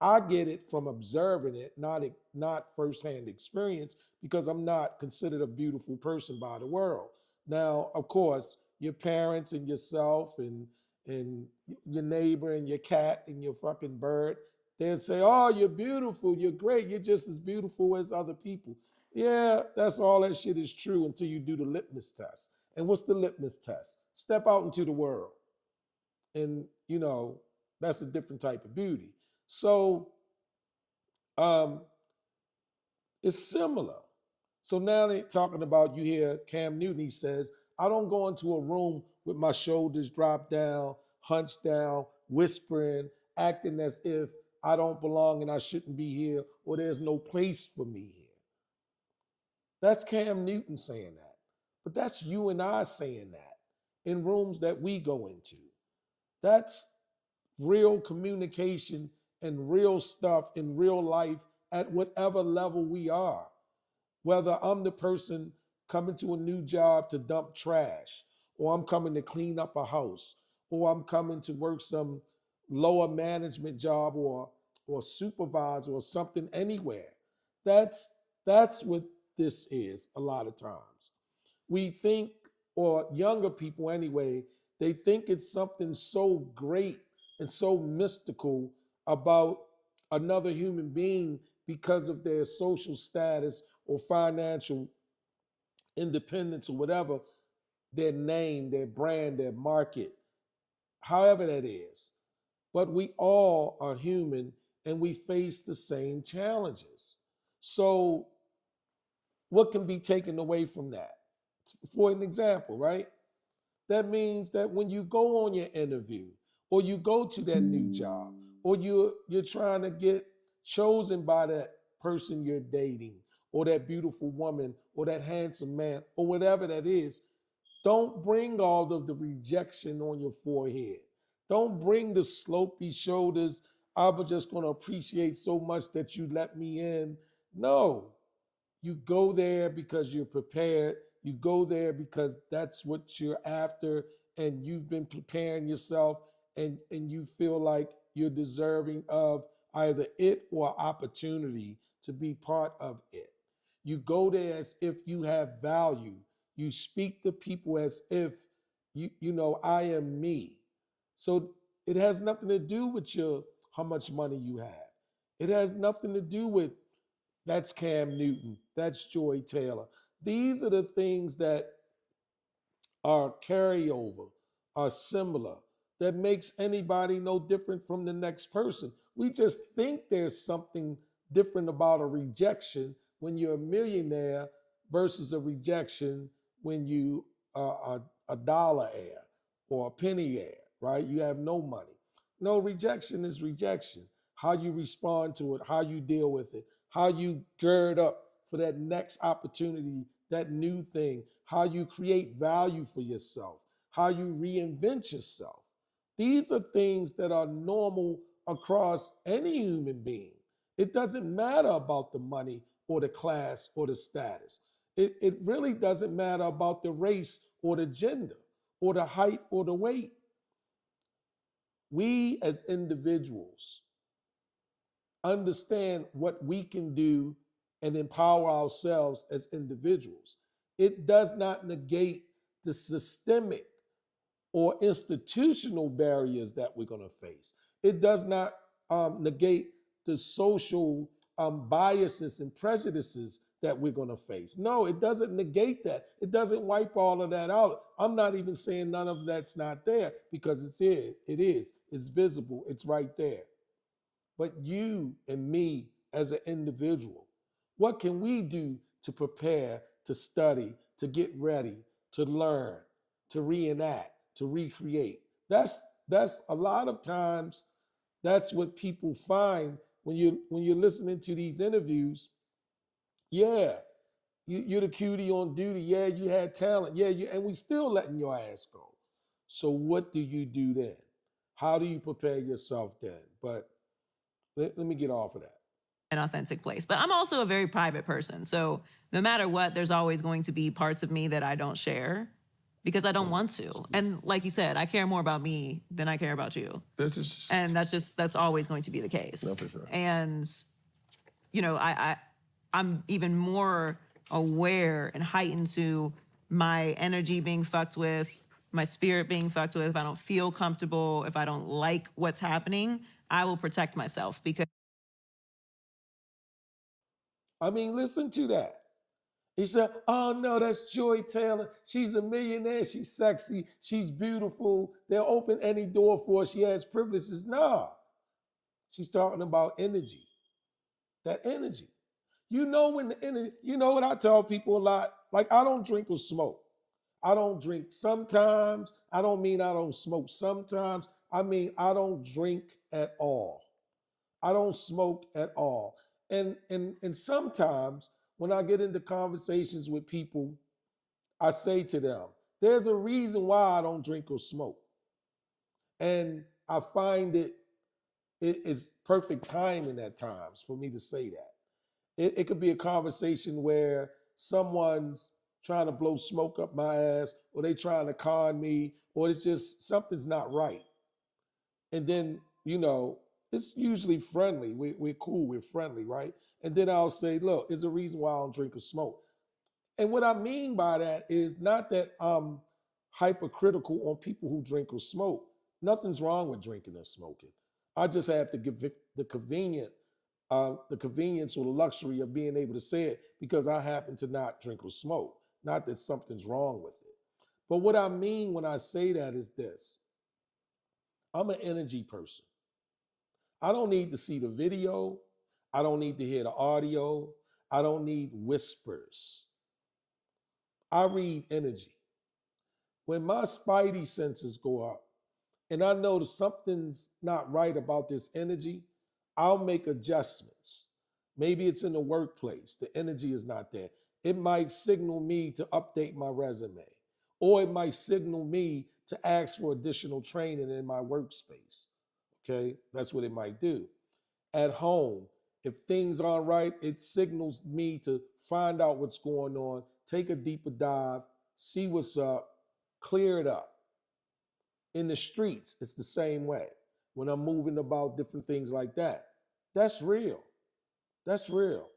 S1: I get it from observing it, not firsthand experience, because I'm not considered a beautiful person by the world. Now, of course, your parents and yourself and your neighbor and your cat and your fucking bird, they'll say, "Oh, you're beautiful, you're great, you're just as beautiful as other people." Yeah, that's all that shit is true until you do the litmus test. And what's the litmus test? Step out into the world, and you know that's a different type of beauty. So um, it's similar. So now they're talking about, you hear Cam Newton, he says, I don't go into a room with my shoulders dropped down, hunched down, whispering, acting as if I don't belong and I shouldn't be here or there's no place for me here. That's Cam Newton saying that. But that's you and I saying that in rooms that we go into. That's real communication and real stuff in real life at whatever level we are. Whether I'm the person coming to a new job to dump trash, or I'm coming to clean up a house, or I'm coming to work some lower management job or supervise or something anywhere. That's that's what this is a lot of times. We think, or younger people anyway, they think it's something so great and so mystical about another human being because of their social status or financial independence or whatever, their name, their brand, their market, however that is. But we all are human and we face the same challenges. So, what can be taken away from that? For an example, right? That means that when you go on your interview or you go to that new job or you're trying to get chosen by that person you're dating or that beautiful woman or that handsome man or whatever that is, don't bring all of the rejection on your forehead. Don't bring the slopey shoulders. I'm just going to appreciate so much that you let me in. No, you go there because you're prepared. You go there because that's what you're after, and you've been preparing yourself, and you feel like you're deserving of either it or opportunity to be part of it. You go there as if you have value. You speak to people as if I am me. So it has nothing to do with your how much money you have. It has nothing to do with that's Cam Newton, that's Joy Taylor. These are the things that are carryover, are similar, that makes anybody no different from the next person. We just think there's something different about a rejection when you're a millionaire versus a rejection when you are a dollar heir or a penny heir, right? You have no money. No, rejection is rejection. How you respond to it, how you deal with it, how you gird up for that next opportunity, that new thing, how you create value for yourself, how you reinvent yourself. These are things that are normal across any human being. It doesn't matter about the money or the class or the status. It really doesn't matter about the race or the gender or the height or the weight. We as individuals understand what we can do and empower ourselves as individuals. It does not negate the systemic or institutional barriers that we're going to face. It does not negate the social biases and prejudices that we're going to face. No, it doesn't negate that. It doesn't wipe all of that out. I'm not even saying none of that's not there because it's here. It is. It's visible. It's right there. But you and me as an individual, what can we do to prepare, to study, to get ready, to learn, to reenact, to recreate? That's a lot of times that's what people find when you're listening to these interviews. Yeah, you're the cutie on duty. Yeah, you had talent. Yeah, and we still letting your ass go. So what do you do then? How do you prepare yourself then? But let me get off of that.
S2: An authentic place. But I'm also a very private person. So no matter what, there's always going to be parts of me that I don't share because I don't want to. And like you said, I care more about me than I care about you. And that's always going to be the case.
S3: No, for sure.
S2: And I'm even more aware and heightened to my energy being fucked with, my spirit being fucked with. If I don't feel comfortable, if I don't like what's happening, I will protect myself because
S1: Listen to that. He said, oh no, that's Joy Taylor. She's a millionaire. She's sexy. She's beautiful. They'll open any door for her. She has privileges. No. She's talking about energy. That energy. When the energy, what I tell people a lot? Like, I don't drink or smoke. I don't drink sometimes. I don't mean I don't smoke sometimes. I mean I don't drink at all. I don't smoke at all. And sometimes when I get into conversations with people, I say to them, there's a reason why I don't drink or smoke. And I find it is perfect timing at times for me to say that. It could be a conversation where someone's trying to blow smoke up my ass, or they trying to con me, or it's just something's not right. And then, it's usually friendly. We're cool, we're friendly, right? And then I'll say, look, there's a reason why I don't drink or smoke. And what I mean by that is not that I'm hypercritical on people who drink or smoke. Nothing's wrong with drinking or smoking. I just have to give the convenience or the luxury of being able to say it because I happen to not drink or smoke. Not that something's wrong with it. But what I mean when I say that is this. I'm an energy person. I don't need to see the video. I don't need to hear the audio. I don't need whispers. I read energy. When my spidey senses go up and I notice something's not right about this energy, I'll make adjustments. Maybe it's in the workplace. The energy is not there. It might signal me to update my resume, or it might signal me to ask for additional training in my workspace. Okay, that's what it might do. At home, if things aren't right, it signals me to find out what's going on, take a deeper dive, see what's up, clear it up. In the streets, it's the same way. When I'm moving about different things like that, that's real. That's real.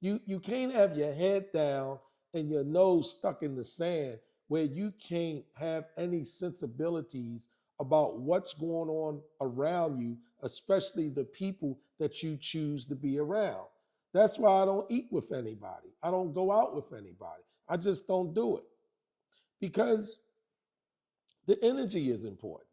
S1: You can't have your head down and your nose stuck in the sand where you can't have any sensibilities about what's going on around you, especially the people that you choose to be around. That's why I don't eat with anybody. I don't go out with anybody. I just don't do it because the energy is important.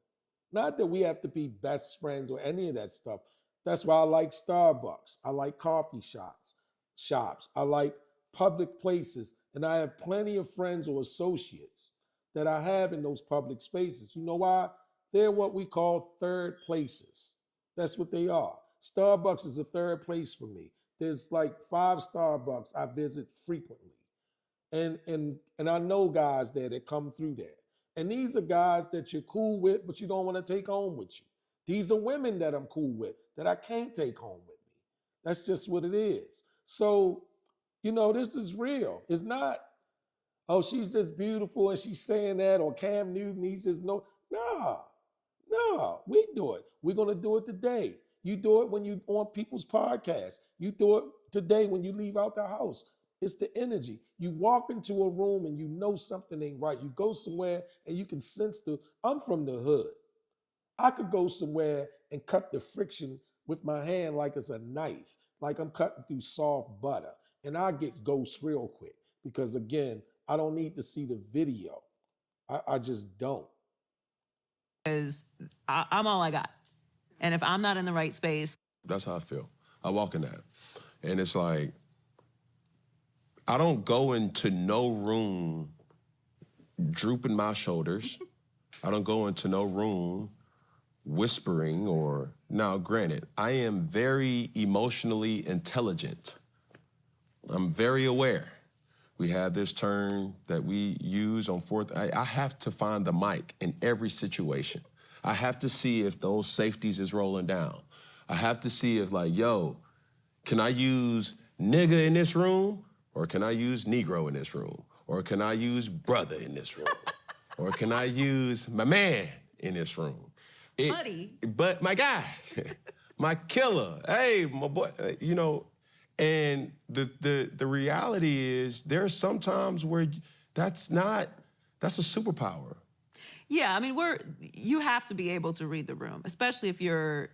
S1: Not that we have to be best friends or any of that stuff. That's why I like Starbucks. I like coffee shops. I like public places. And I have plenty of friends or associates that I have in those public spaces. You know why? They're what we call third places. That's what they are. Starbucks is a third place for me. There's like 5 Starbucks I visit frequently. And I know guys there that come through there. And these are guys that you're cool with, but you don't want to take home with you. These are women that I'm cool with that I can't take home with me. That's just what it is. So, this is real. It's not, oh, she's just beautiful and she's saying that, or Cam Newton, he's just no. Nah, no, we do it. We're going to do it today. You do it when you on people's podcasts. You do it today when you leave out the house. It's the energy. You walk into a room and you know something ain't right. You go somewhere and you can sense I'm from the hood. I could go somewhere and cut the friction with my hand like it's a knife, like I'm cutting through soft butter. And I get ghost real quick because, again, I don't need to see the video. I just don't.
S2: Because I'm all I got. And if I'm not in the right space.
S3: That's how I feel. I walk in that. And it's like, I don't go into no room drooping my shoulders. I don't go into no room whispering or, now granted, I am very emotionally intelligent. I'm very aware. We have this term that we use on fourth. I have to find the mic in every situation. I have to see if those safeties is rolling down. I have to see if like, yo, can I use nigga in this room? Or can I use Negro in this room? Or can I use brother in this room? Or can I use my man in this room?
S2: Buddy.
S3: But my guy, my killer, hey, my boy, and the reality is there's some times where that's a superpower.
S2: Yeah, I mean, you have to be able to read the room, especially if you're,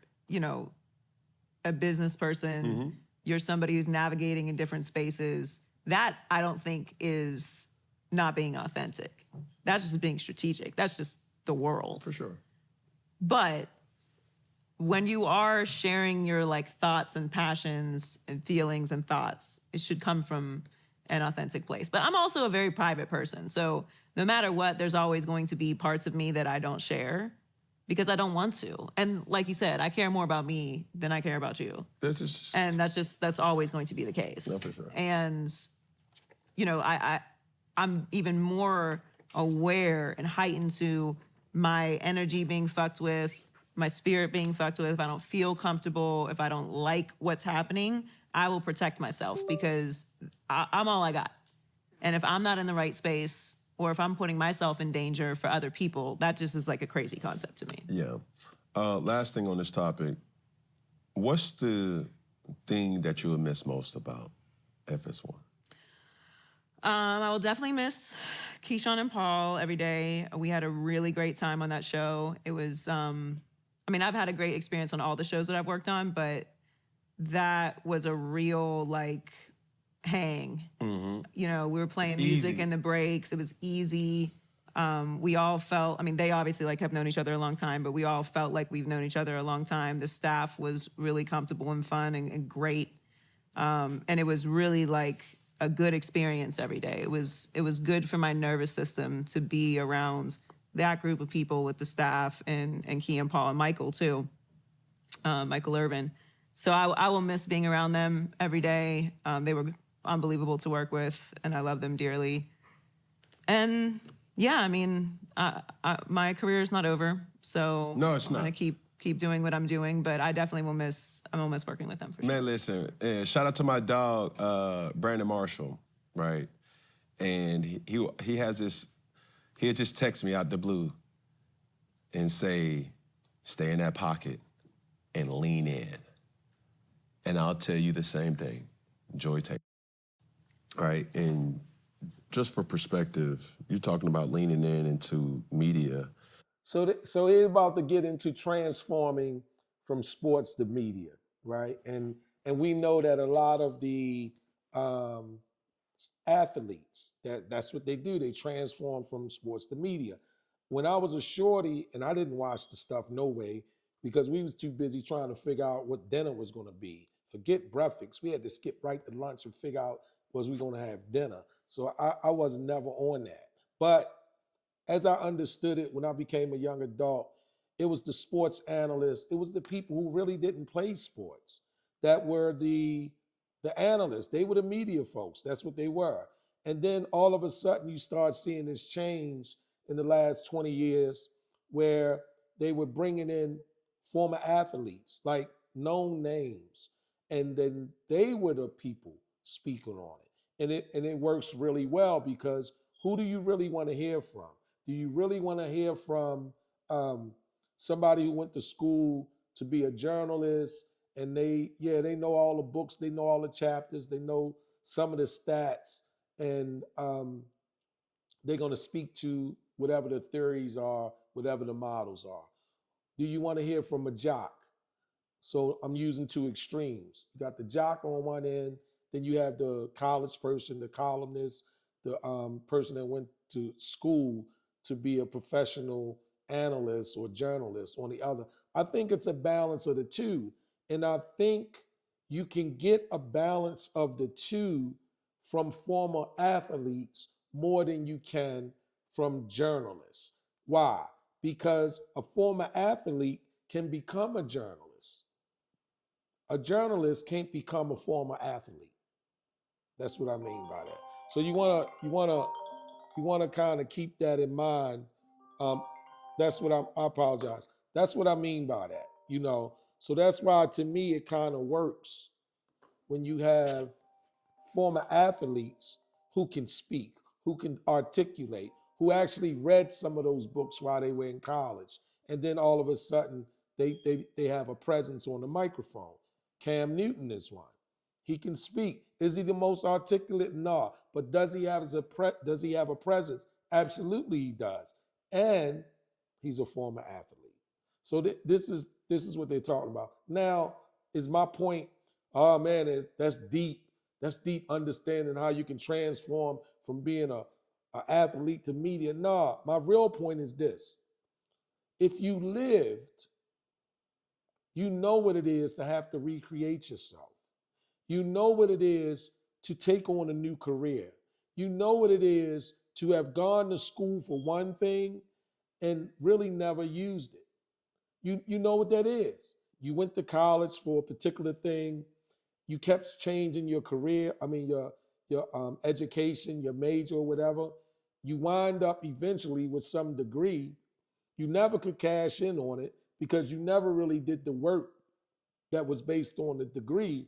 S2: a business person,
S3: Mm-hmm.
S2: you're somebody who's navigating in different spaces. That I don't think is not being authentic. That's just being strategic. That's just the world.
S3: For sure.
S2: But when you are sharing your thoughts and passions and feelings and thoughts, it should come from an authentic place. But I'm also a very private person. So no matter what, there's always going to be parts of me that I don't share because I don't want to. And like you said, I care more about me than I care about you. That's always going to be the case.
S3: No, for sure.
S2: And, I'm even more aware and heightened to my energy being fucked with, my spirit being fucked with. If I don't feel comfortable, if I don't like what's happening, I will protect myself because I'm all I got. And if I'm not in the right space or if I'm putting myself in danger for other people, that just is like a crazy concept to me.
S3: Yeah. Last thing on this topic, what's the thing that you would miss most about FS1?
S2: I will definitely miss Keyshawn and Paul every day. We had a really great time on that show. It was, I've had a great experience on all the shows that I've worked on, but that was a real hang.
S3: Mm-hmm.
S2: We were playing music
S3: Easy.
S2: in the breaks. It was easy. We all felt, they obviously have known each other a long time, but we all felt like we've known each other a long time. The staff was really comfortable and fun and great. And it was really a good experience every day. It was good for my nervous system to be around that group of people with the staff and Key and Paul and Michael too, Michael Irvin. So I will miss being around them every day. They were unbelievable to work with and I love them dearly. And yeah, my career is not over. So
S3: No, it's
S2: I'm
S3: not.
S2: gonna keep doing what I'm doing, but I definitely will miss working with them for sure.
S3: Man, listen, shout out to my dog, Brandon Marshall, right? And he has this, he'll just text me out the blue and say, stay in that pocket and lean in. And I'll tell you the same thing. Joy take. All right, and Just for perspective, you're talking about leaning into media.
S1: So it's about to get into transforming from sports to media, right? And we know that a lot of the um, athletes, that's what they do. They transform from sports to media. When I was a shorty, and I didn't watch the stuff no way because we was too busy trying to figure out what dinner was going to be. Forget breakfast. We had to skip right to lunch and figure out was we going to have dinner. So I was never on that. But as I understood it when I became a young adult, it was the sports analysts, it was the people who really didn't play sports that were the analysts. They were the media folks. That's what they were. And then all of a sudden you start seeing this change in the last 20 years where they were bringing in former athletes, like known names, and then they were the people speaking on it. And it works really well because who do you really want to hear from? Do you really want to hear from um, somebody who went to school to be a journalist and they know all the books, they know all the chapters, they know some of the stats, and they're going to speak to whatever the theories are, whatever the models are? Do you want to hear from a jock? So I'm using two extremes. You got the jock on one end, then you have the college person, the columnist, the person that went to school to be a professional analyst or journalist on the other. I think it's a balance of the two. And I think you can get a balance of the two from former athletes more than you can from journalists. Why? Because a former athlete can become a journalist. A journalist can't become a former athlete. That's what I mean by that. So you wanna kind of keep that in mind. Um, that's what I apologize. That's what I mean by that. So that's why to me it kind of works when you have former athletes who can speak, who can articulate, who actually read some of those books while they were in college. And then all of a sudden, they have a presence on the microphone. Cam Newton is one. He can speak. Is he the most articulate? No. But does he have a presence? Absolutely, he does. And he's a former athlete. So this is what they're talking about. Now, is my point? Oh man, that's deep. That's deep understanding how you can transform from being a athlete to media. Nah, my real point is this. If you lived, you know what it is to have to recreate yourself. You know what it is to take on a new career. You know what it is to have gone to school for one thing and really never used it. You know what that is. You went to college for a particular thing. You kept changing your career. I mean your education, your major or whatever. You wind up eventually with some degree. You never could cash in on it because you never really did the work that was based on the degree.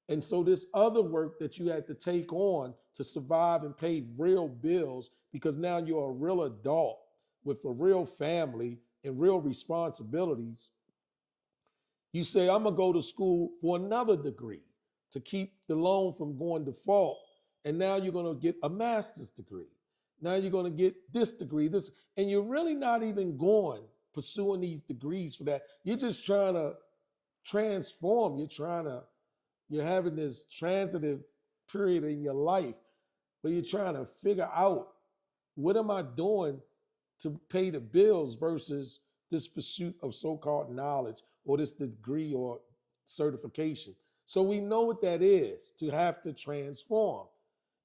S1: And so this other work that you had to take on to survive and pay real bills, because now you're a real adult with a real family and real responsibilities, you say, I'm gonna go to school for another degree to keep the loan from going default. And now you're gonna get a master's degree. Now you're gonna get this degree, this, and you're really not even going pursuing these degrees for that. You're just trying to transform. You're having this transitive period in your life where you're trying to figure out what am I doing to pay the bills versus this pursuit of so-called knowledge or this degree or certification. So we know what that is, to have to transform.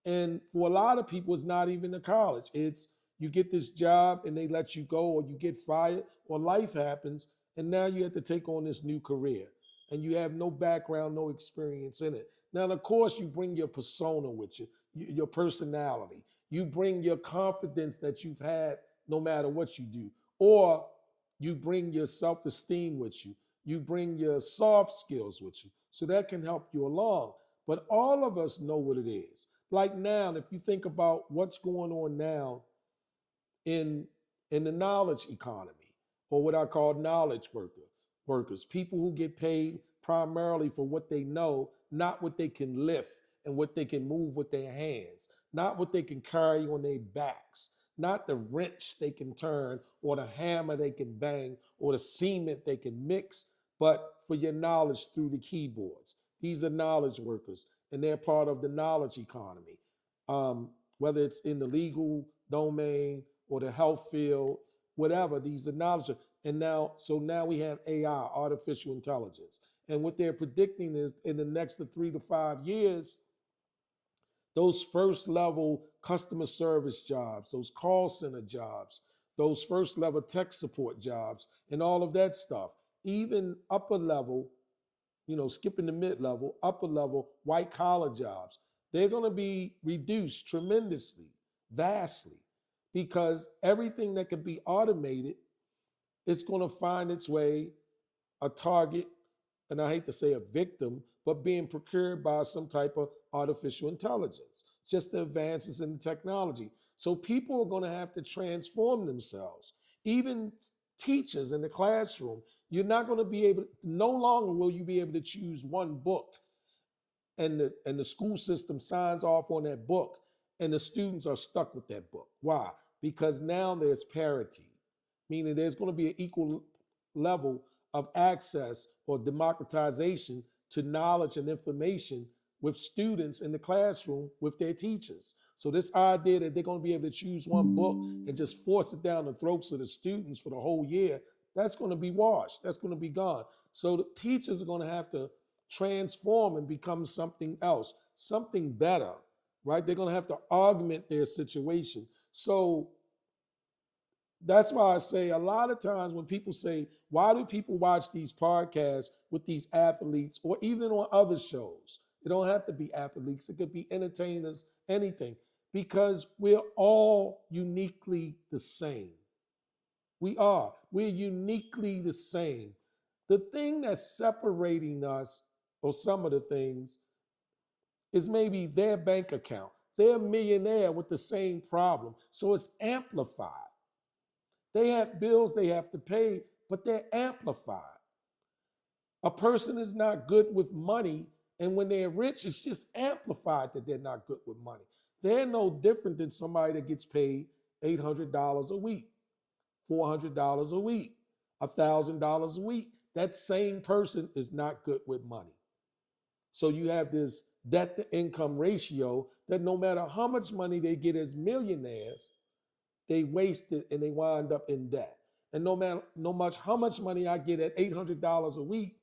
S1: And for a lot of people, it's not even the college. It's you get this job and they let you go, or you get fired, or life happens, and now you have to take on this new career. And you have no background, no experience in it. Now, of course, you bring your persona with you, your personality. You bring your confidence that you've had no matter what you do. Or you bring your self-esteem with you. You bring your soft skills with you. So that can help you along. But all of us know what it is. Like now, if you think about what's going on now in the knowledge economy, or what I call knowledge workers, people who get paid primarily for what they know, not what they can lift and what they can move with their hands. not what they can carry on their backs, not the wrench they can turn or the hammer they can bang or the cement they can mix, but for your knowledge through the keyboards. These are knowledge workers, and they're part of the knowledge economy. Whether it's in the legal domain or the health field, whatever, these are knowledge. And now we have AI, artificial intelligence. And what they're predicting is in the next 3 to 5 years, those first level customer service jobs, those call center jobs, those first level tech support jobs, and all of that stuff, even upper level, skipping the mid level, upper level, white collar jobs, they're going to be reduced tremendously, vastly, because everything that can be automated, it's going to find its way a target, and I hate to say a victim, but being procured by some type of artificial intelligence, just the advances in the technology. So people are going to have to transform themselves. Even teachers in the classroom, you're not going to be able, no longer will you be able to choose one book and the school system signs off on that book and the students are stuck with that book. Why? Because now there's parity, meaning there's going to be an equal level of access or democratization to knowledge and information with students in the classroom with their teachers. So this idea that they're going to be able to choose one book and just force it down the throats of the students for the whole year, that's going to be washed. That's going to be gone. So the teachers are going to have to transform and become something else, something better, right? They're going to have to augment their situation. So that's why I say a lot of times when people say, why do people watch these podcasts with these athletes or even on other shows? It don't have to be athletes. It could be entertainers, anything, because we're all uniquely the same. We are. We're uniquely the same. The thing that's separating us, or some of the things, is maybe their bank account. They're a millionaire with the same problem. So it's amplified. They have bills they have to pay, but they're amplified. A person is not good with money, and when they're rich, it's just amplified that they're not good with money. They're no different than somebody that gets paid $800 a week, $400 a week, $1,000 a week. That same person is not good with money. So you have this debt to income ratio that no matter how much money they get as millionaires, they waste it and they wind up in debt. And no matter how much money I get at $800 a week,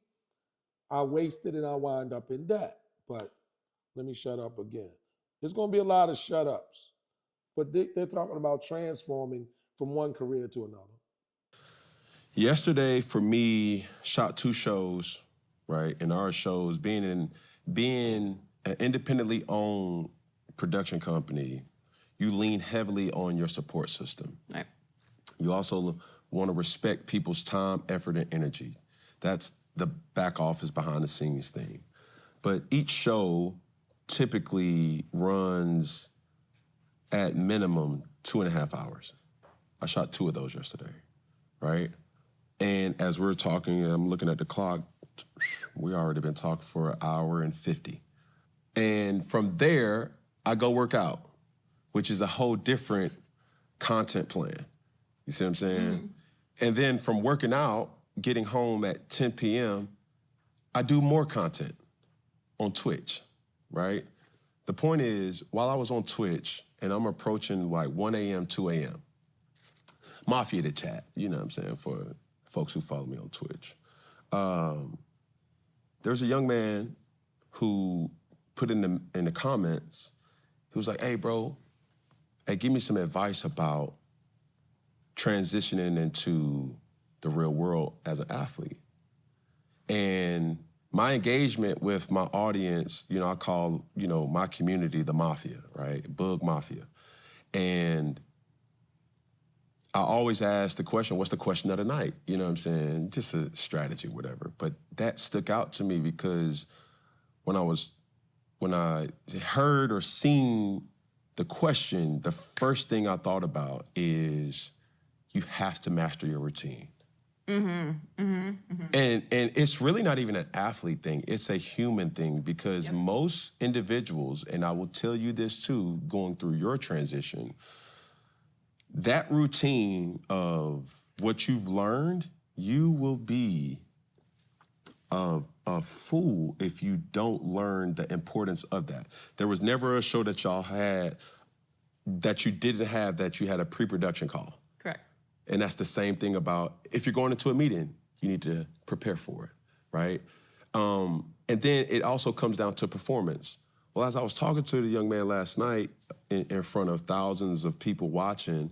S1: I waste it and I wind up in debt. But let me shut up again. There's going to be a lot of shut ups, but they're talking about transforming from one career to another.
S3: Yesterday, for me, shot 2 shows, right? And our shows, being an independently owned production company, you lean heavily on your support system.
S2: Right.
S3: You also want to respect people's time, effort, and energy. That's the back office, behind the scenes thing. But each show typically runs at minimum 2.5 hours. I shot 2 of those yesterday, right? And as we're talking, I'm looking at the clock, we already been talking for 1 hour and 50. And from there, I go work out, which is a whole different content plan. You see what I'm saying? Mm-hmm. And then from working out, getting home at 10 p.m., I do more content on Twitch, right? The point is, while I was on Twitch and I'm approaching like 1 a.m., 2 a.m., Mafia the chat, you know what I'm saying, for folks who follow me on Twitch. There's a young man who put in the comments, he was like, hey, bro, hey, give me some advice about transitioning into the real world as an athlete. And my engagement with my audience, I call, my community the Mafia, right? Bug Mafia. And I always ask the question, what's the question of the night? You know what I'm saying? Just a strategy, whatever. But that stuck out to me because when I heard or seen the question, the first thing I thought about is you have to master your routine. And it's really not even an athlete thing. It's a human thing because most individuals, and I will tell you this too, going through your transition, that routine of what you've learned, you will be a fool if you don't learn the importance of that. There was never a show that y'all had that you didn't have that you had a pre-production call.
S2: Correct.
S3: And that's the same thing about if you're going into a meeting, you need to prepare for it, right? And then it also comes down to performance. Well, as I was talking to the young man last night in front of thousands of people watching,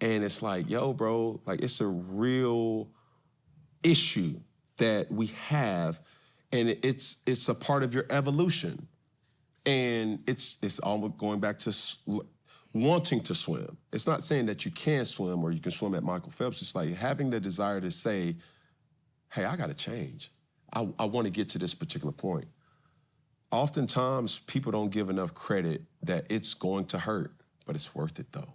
S3: and it's like, yo, bro, like it's a real issue that we have, and it's a part of your evolution. And it's almost going back to wanting to swim. It's not saying that you can't swim or you can swim at Michael Phelps. It's like having the desire to say, hey, I gotta change. I wanna get to this particular point. Oftentimes, people don't give enough credit that it's going to hurt, but it's worth it though.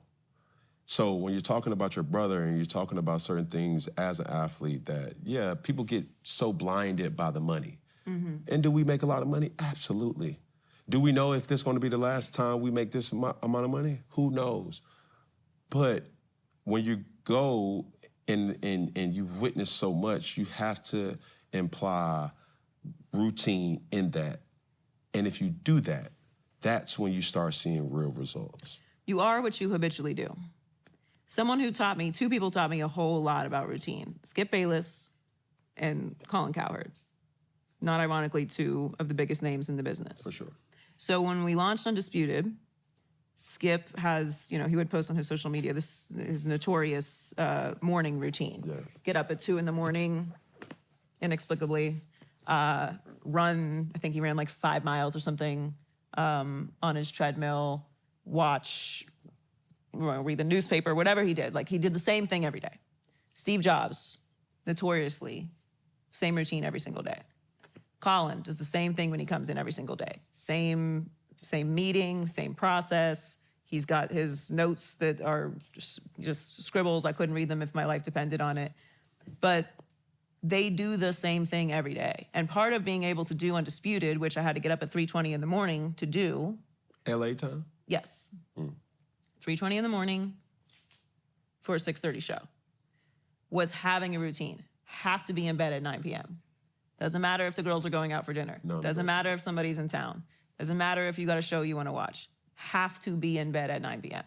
S3: So when you're talking about your brother and you're talking about certain things as an athlete that, yeah, people get so blinded by the money. And do we make a lot of money? Absolutely. Do we know if this is going to be the last time we make this amount of money? Who knows? But when you go and you've witnessed so much, you have to imply routine in that. And if you do that, that's when you start seeing real results.
S2: You are what you habitually do. Two people taught me a whole lot about routine. Skip Bayless and Colin Cowherd. Not ironically, two of the biggest names in the business.
S3: For sure.
S2: So when we launched Undisputed, Skip has, he would post on his social media, his notorious morning routine.
S3: Yeah.
S2: Get up at 2 a.m, inexplicably, run, I think he ran like 5 miles or something on his treadmill, read the newspaper, whatever he did. Like he did the same thing every day. Steve Jobs, notoriously, same routine every single day. Colin does the same thing when he comes in every single day. Same meeting, same process. He's got his notes that are just scribbles. I couldn't read them if my life depended on it. But they do the same thing every day. And part of being able to do Undisputed, which I had to get up at 3:20 in the morning to do.
S3: LA time?
S2: Yes. 3:20 in the morning for a 6:30 show, was having a routine. Have to be in bed at 9 p.m. Doesn't matter if the girls are going out for dinner. Doesn't matter if somebody's in town. Doesn't matter if you got a show you want to watch. Have to be in bed at 9 p.m.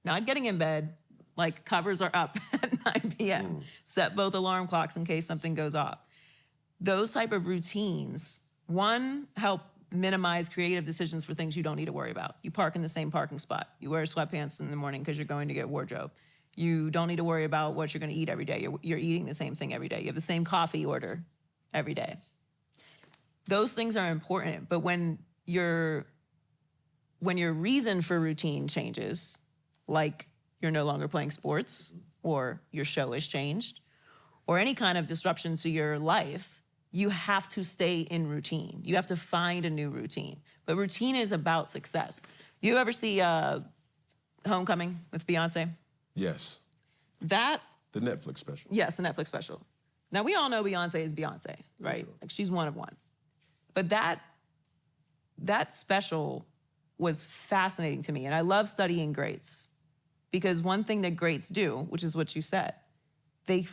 S2: Not getting in bed, like covers are up at 9 p.m. Set both alarm clocks in case something goes off. Those type of routines, one, help minimize creative decisions for things you don't need to worry about. You park in the same parking spot. You wear sweatpants in the morning because you're going to get wardrobe. You don't need to worry about what you're going to eat every day. You're eating the same thing every day. You have the same coffee order every day. Those things are important, but when your reason for routine changes, like you're no longer playing sports, or your show has changed, or any kind of disruption to your life, you have to stay in routine. You have to find a new routine. But routine is about success. You ever see Homecoming with Beyonce?
S3: Yes.
S2: The
S3: Netflix special.
S2: Yes, the Netflix special. Now, we all know Beyonce is Beyonce, right? Sure. Like, she's one of one. But that special was fascinating to me. And I love studying greats because one thing that greats do, which is what you said, they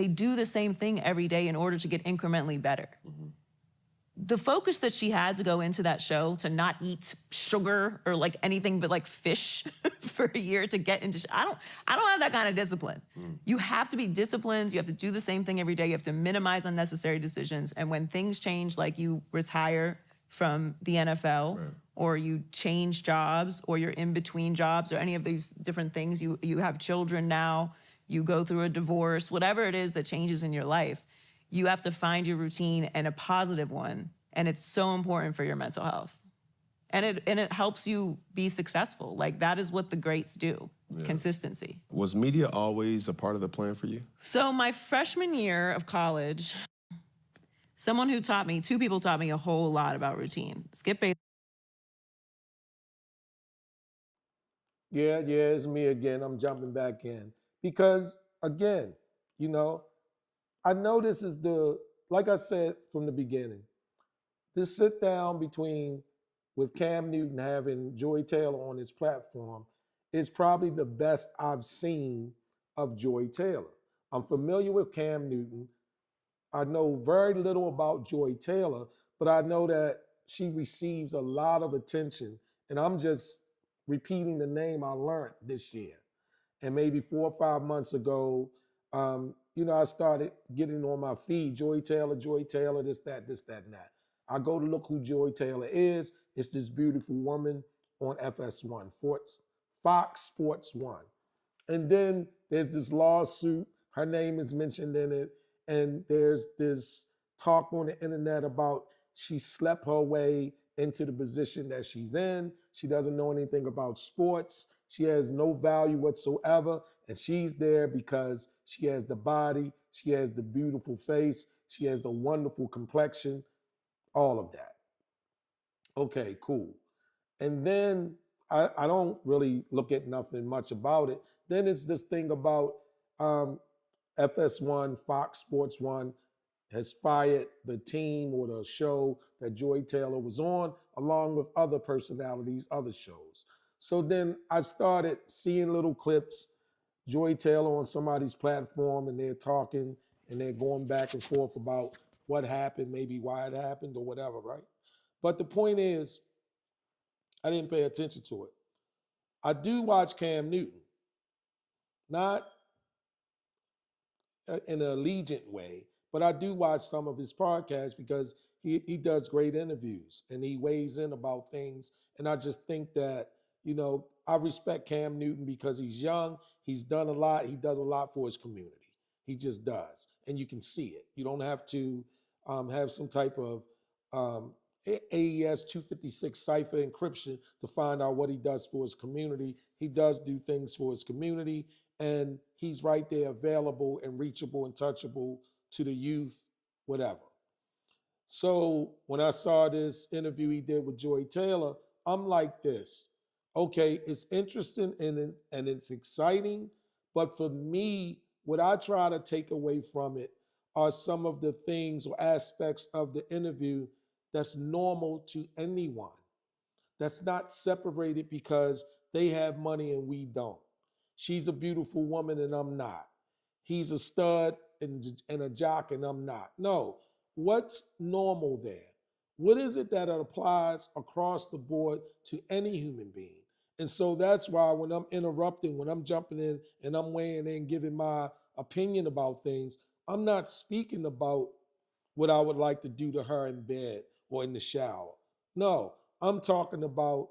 S2: do the same thing every day in order to get incrementally better. The focus that she had to go into that show to not eat sugar or like anything but like fish for a year to get into, I don't have that kind of discipline. You have to be disciplined. You have to do the same thing every day. You have to minimize unnecessary decisions. And when things change, like you retire from the NFL, right, or you change jobs, or you're in between jobs, or any of these different things, you have children now, you go through a divorce, whatever it is that changes in your life, you have to find your routine, and a positive one. And it's so important for your mental health. And it helps you be successful. Like, that is what the greats do, consistency.
S3: Was media always a part of the plan for you?
S2: So my freshman year of college, two people taught me a whole lot about routine. Skip Bayless.
S1: Yeah, it's me again. I'm jumping back in. Because, again, I know this is like I said from the beginning, this sit down between with Cam Newton having Joy Taylor on his platform is probably the best I've seen of Joy Taylor. I'm familiar with Cam Newton. I know very little about Joy Taylor, but I know that she receives a lot of attention. And I'm just repeating the name I learned this year. And maybe 4 or 5 months ago, I started getting on my feed, Joy Taylor, this, that, and that. I go to look who Joy Taylor is. It's this beautiful woman on FS1, Fox Sports 1. And then there's this lawsuit. Her name is mentioned in it. And there's this talk on the internet about she slept her way into the position that she's in. She doesn't know anything about sports. She has no value whatsoever. And she's there because she has the body, she has the beautiful face, she has the wonderful complexion, all of that. Okay, cool. And then I don't really look at nothing much about it. Then it's this thing about um, FS1, Fox Sports 1 has fired the team or the show that Joy Taylor was on, along with other personalities, other shows. So then I started seeing little clips, Joy Taylor on somebody's platform, and they're talking and they're going back and forth about what happened, maybe why it happened or whatever, right? But the point is, I didn't pay attention to it. I do watch Cam Newton, not in an allegiant way, but I do watch some of his podcasts because he does great interviews and he weighs in about things. And I just think that, I respect Cam Newton because he's young. He's done a lot. He does a lot for his community. He just does. And you can see it. You don't have to have some type of um, AES 256 cipher encryption to find out what he does for his community. He does do things for his community, and he's right there available and reachable and touchable to the youth, whatever. So when I saw this interview he did with Joy Taylor, I'm like this. Okay, it's interesting and it's exciting, but for me, what I try to take away from it are some of the things or aspects of the interview that's normal to anyone, that's not separated because they have money and we don't. She's a beautiful woman and I'm not. He's a stud and a jock and I'm not. No. What's normal there? What is it that applies across the board to any human being? And so that's why when I'm interrupting, when I'm jumping in and I'm weighing in, giving my opinion about things, I'm not speaking about what I would like to do to her in bed or in the shower. No, I'm talking about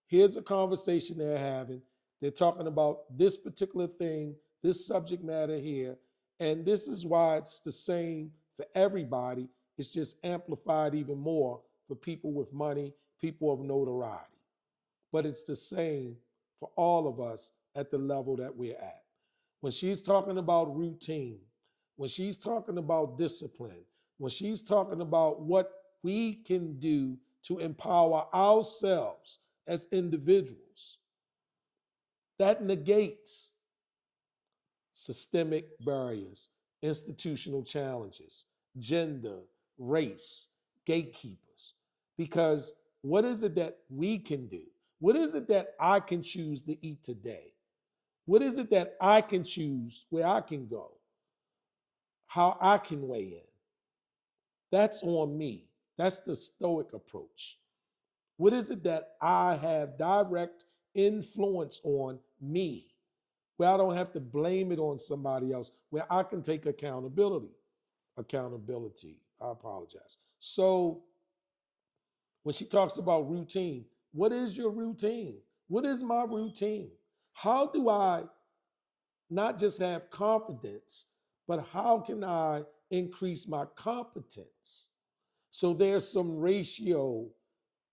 S1: here's a conversation they're having. They're talking about this particular thing, this subject matter here. And this is why it's the same for everybody. It's just amplified even more for people with money, people of notoriety. But it's the same for all of us at the level that we're at. When she's talking about routine, when she's talking about discipline, when she's talking about what we can do to empower ourselves as individuals, that negates systemic barriers, institutional challenges, gender, race, gatekeepers. Because what is it that we can do? What is it that I can choose to eat today? What is it that I can choose where I can go? How I can weigh in? That's on me. That's the Stoic approach. What is it that I have direct influence on me, where I don't have to blame it on somebody else, where I can take accountability? Accountability. I apologize. So when she talks about routine, what is your routine? What is my routine? How do I not just have confidence, but how can I increase my competence? So there's some ratio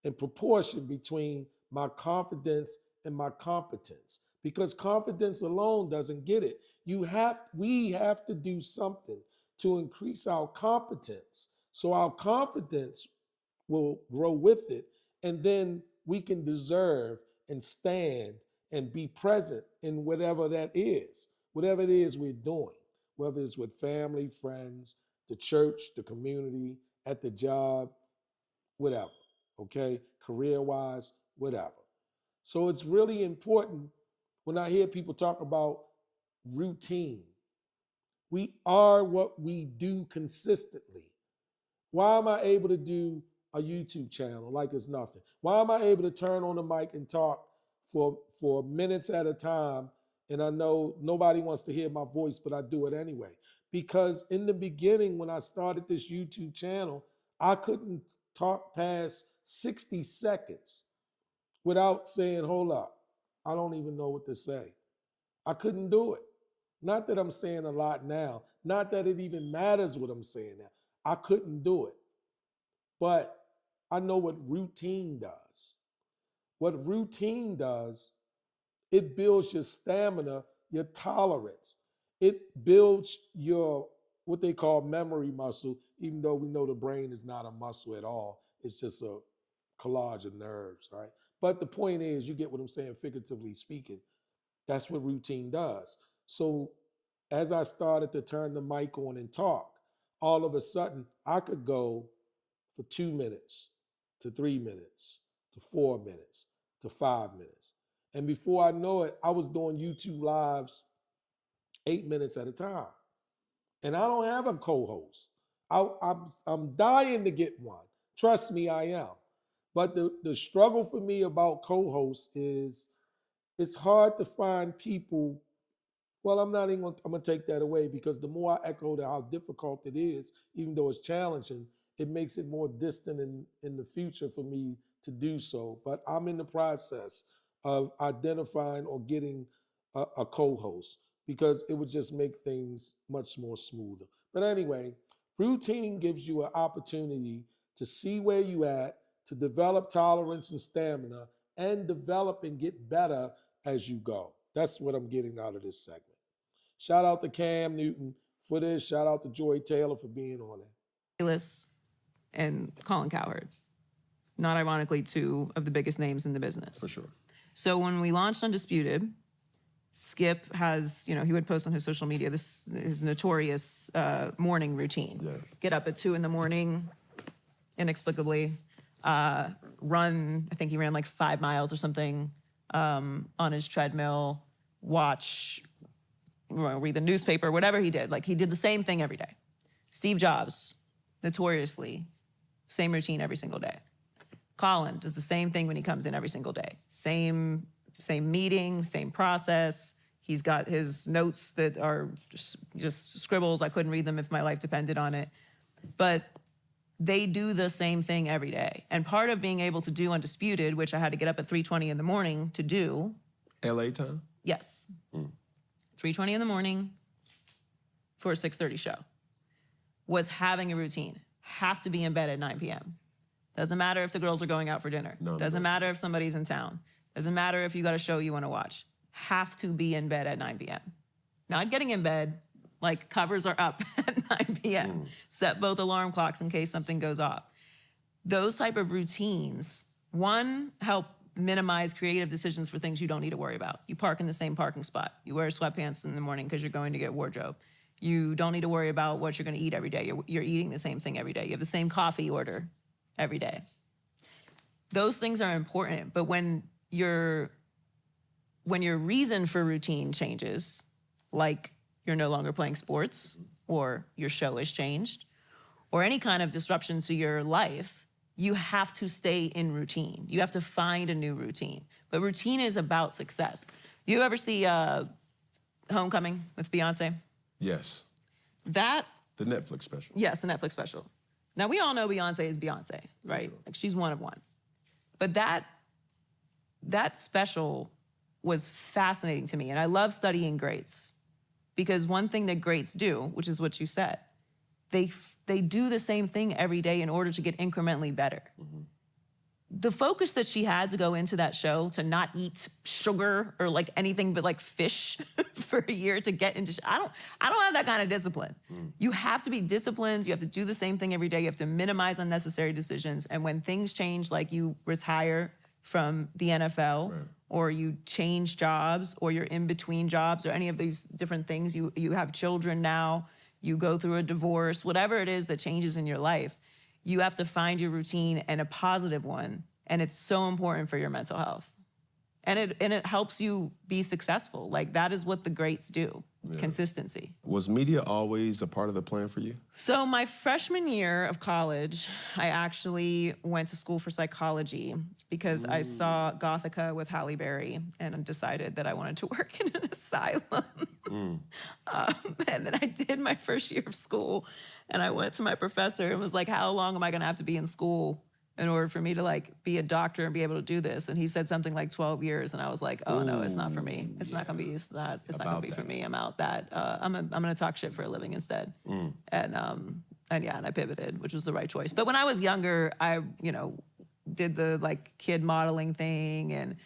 S1: and proportion between my confidence and my competence, because confidence alone doesn't get it. We have to do something to increase our competence so our confidence will grow with it, and then we can deserve and stand and be present in whatever that is, whatever it is we're doing, whether it's with family, friends, the church, the community, at the job, whatever, okay? Career-wise, whatever. So it's really important when I hear people talk about routine. We are what we do consistently. Why am I able to do a YouTube channel like it's nothing? Why am I able to turn on the mic and talk for minutes at a time? And I know nobody wants to hear my voice, but I do it anyway. Because in the beginning, when I started this YouTube channel, I couldn't talk past 60 seconds without saying, hold up, I don't even know what to say. I couldn't do it. Not that I'm saying a lot now, not that it even matters what I'm saying now. I couldn't do it. But I know what routine does. What routine does, it builds your stamina, your tolerance. It builds your, what they call memory muscle, even though we know the brain is not a muscle at all. It's just a collage of nerves, right? But the point is, you get what I'm saying, figuratively speaking. That's what routine does. So as I started to turn the mic on and talk, all of a sudden I could go for 2 minutes to 3 minutes to 4 minutes to 5 minutes. And before I know it, I was doing YouTube lives 8 minutes at a time. And I don't have a co-host. I'm dying to get one. Trust me, I am. But the struggle for me about co-hosts is it's hard to find people. Well, I'm not even gonna, I'm gonna take that away because the more I echo how difficult it is, even though it's challenging, it makes it more distant in the future for me to do so. But I'm in the process of identifying or getting a co-host because it would just make things much more smoother. But anyway, routine gives you an opportunity to see where you at, to develop tolerance and stamina, and develop and get better as you go. That's what I'm getting out of this segment. Shout out to Cam Newton for this. Shout out to Joy Taylor for being on it.
S2: Bayless and Colin Cowherd. Not ironically, two of the biggest names in the business.
S3: For sure.
S2: So when we launched Undisputed, Skip has, he would post on his social media, this his notorious morning routine.
S3: Yeah.
S2: Get up at 2 a.m, inexplicably, run, I think he ran like 5 miles or something on his treadmill, read the newspaper, whatever he did. Like he did the same thing every day. Steve Jobs, notoriously, same routine every single day. Colin does the same thing when he comes in every single day. Same meeting, same process. He's got his notes that are just scribbles. I couldn't read them if my life depended on it. But they do the same thing every day. And part of being able to do Undisputed, which I had to get up at 3:20 in the morning to do.
S3: LA time?
S2: Yes. 3:20 in the morning for a 6:30 show, was having a routine. Have to be in bed at 9 p.m. Doesn't matter if the girls are going out for dinner.
S3: No,
S2: Doesn't matter if somebody's in town. Doesn't matter if you got a show you want to watch. Have to be in bed at 9 p.m. Not getting in bed, like covers are up at 9 p.m. Set both alarm clocks in case something goes off. Those type of routines, one, help minimize creative decisions for things you don't need to worry about. You park in the same parking spot. You wear sweatpants in the morning because you're going to get wardrobe. You don't need to worry about what you're going to eat every day. You're eating the same thing every day. You have the same coffee order every day. Those things are important, but when your reason for routine changes, like you're no longer playing sports, or your show has changed, or any kind of disruption to your life, you have to stay in routine. You have to find a new routine. But routine is about success. You ever see Homecoming with Beyonce?
S3: Yes.
S2: The
S3: Netflix special.
S2: Yes, the Netflix special. Now, we all know Beyonce is Beyonce, right?
S3: Sure.
S2: Like, she's one of one. But that special was fascinating to me. And I love studying greats because one thing that greats do, which is what you said, they do the same thing every day in order to get incrementally better. The focus that she had to go into that show to not eat sugar or like anything but like fish for a year to get into, I don't have that kind of discipline. You have to be disciplined. You have to do the same thing every day. You have to minimize unnecessary decisions. And when things change, like you retire from the NFL or you change jobs, or you're in between jobs, or any of these different things, you have children now, you go through a divorce, whatever it is that changes in your life, you have to find your routine, and a positive one. And it's so important for your mental health. And it helps you be successful. Like, that is what the greats do. Yeah. Consistency.
S3: Was media always a part of the plan for you?
S2: So my freshman year of college, I actually went to school for psychology because I saw Gothica with Halle Berry and decided that I wanted to work in an asylum. And then I did my first year of school, and I went to my professor and was like, how long am I gonna have to be in school in order for me to like be a doctor and be able to do this? And he said something like 12 years. And I was like, oh no, it's not for me. It's not gonna be, it's not gonna be for me. I'm out that. I'm gonna talk shit for a living instead. And yeah, and I pivoted, which was the right choice. But when I was younger, I, did the like kid modeling thing, and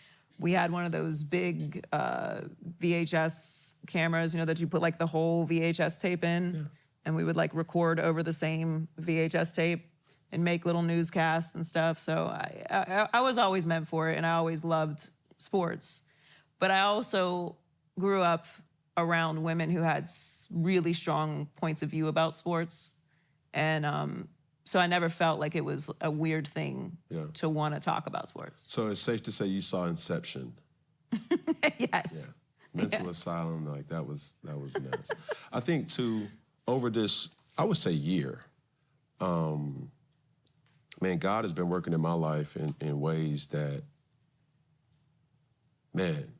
S2: we had one of those big VHS cameras, that you put like the whole VHS tape in, and we would like record over the same VHS tape and make little newscasts and stuff. So I was always meant for it, and I always loved sports. But I also grew up around women who had really strong points of view about sports. And so I never felt like it was a weird thing to want to talk about sports.
S3: So it's safe to say you saw Inception.
S2: Yes.
S3: Yeah. Mental asylum, like that was nuts. I think too, over this, I would say year, man, God has been working in my life in ways that, man,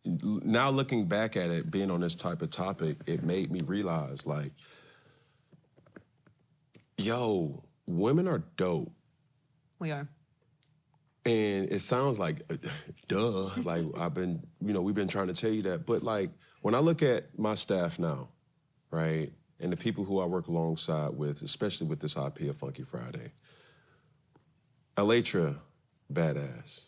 S3: now looking back at it, being on this type of topic, it made me realize, like, yo, women are dope.
S2: We are.
S3: And it sounds like, duh, like we've been trying to tell you that. But like, when I look at my staff now, right, and the people who I work alongside with, especially with this IP of Funky Friday, Elytra, badass.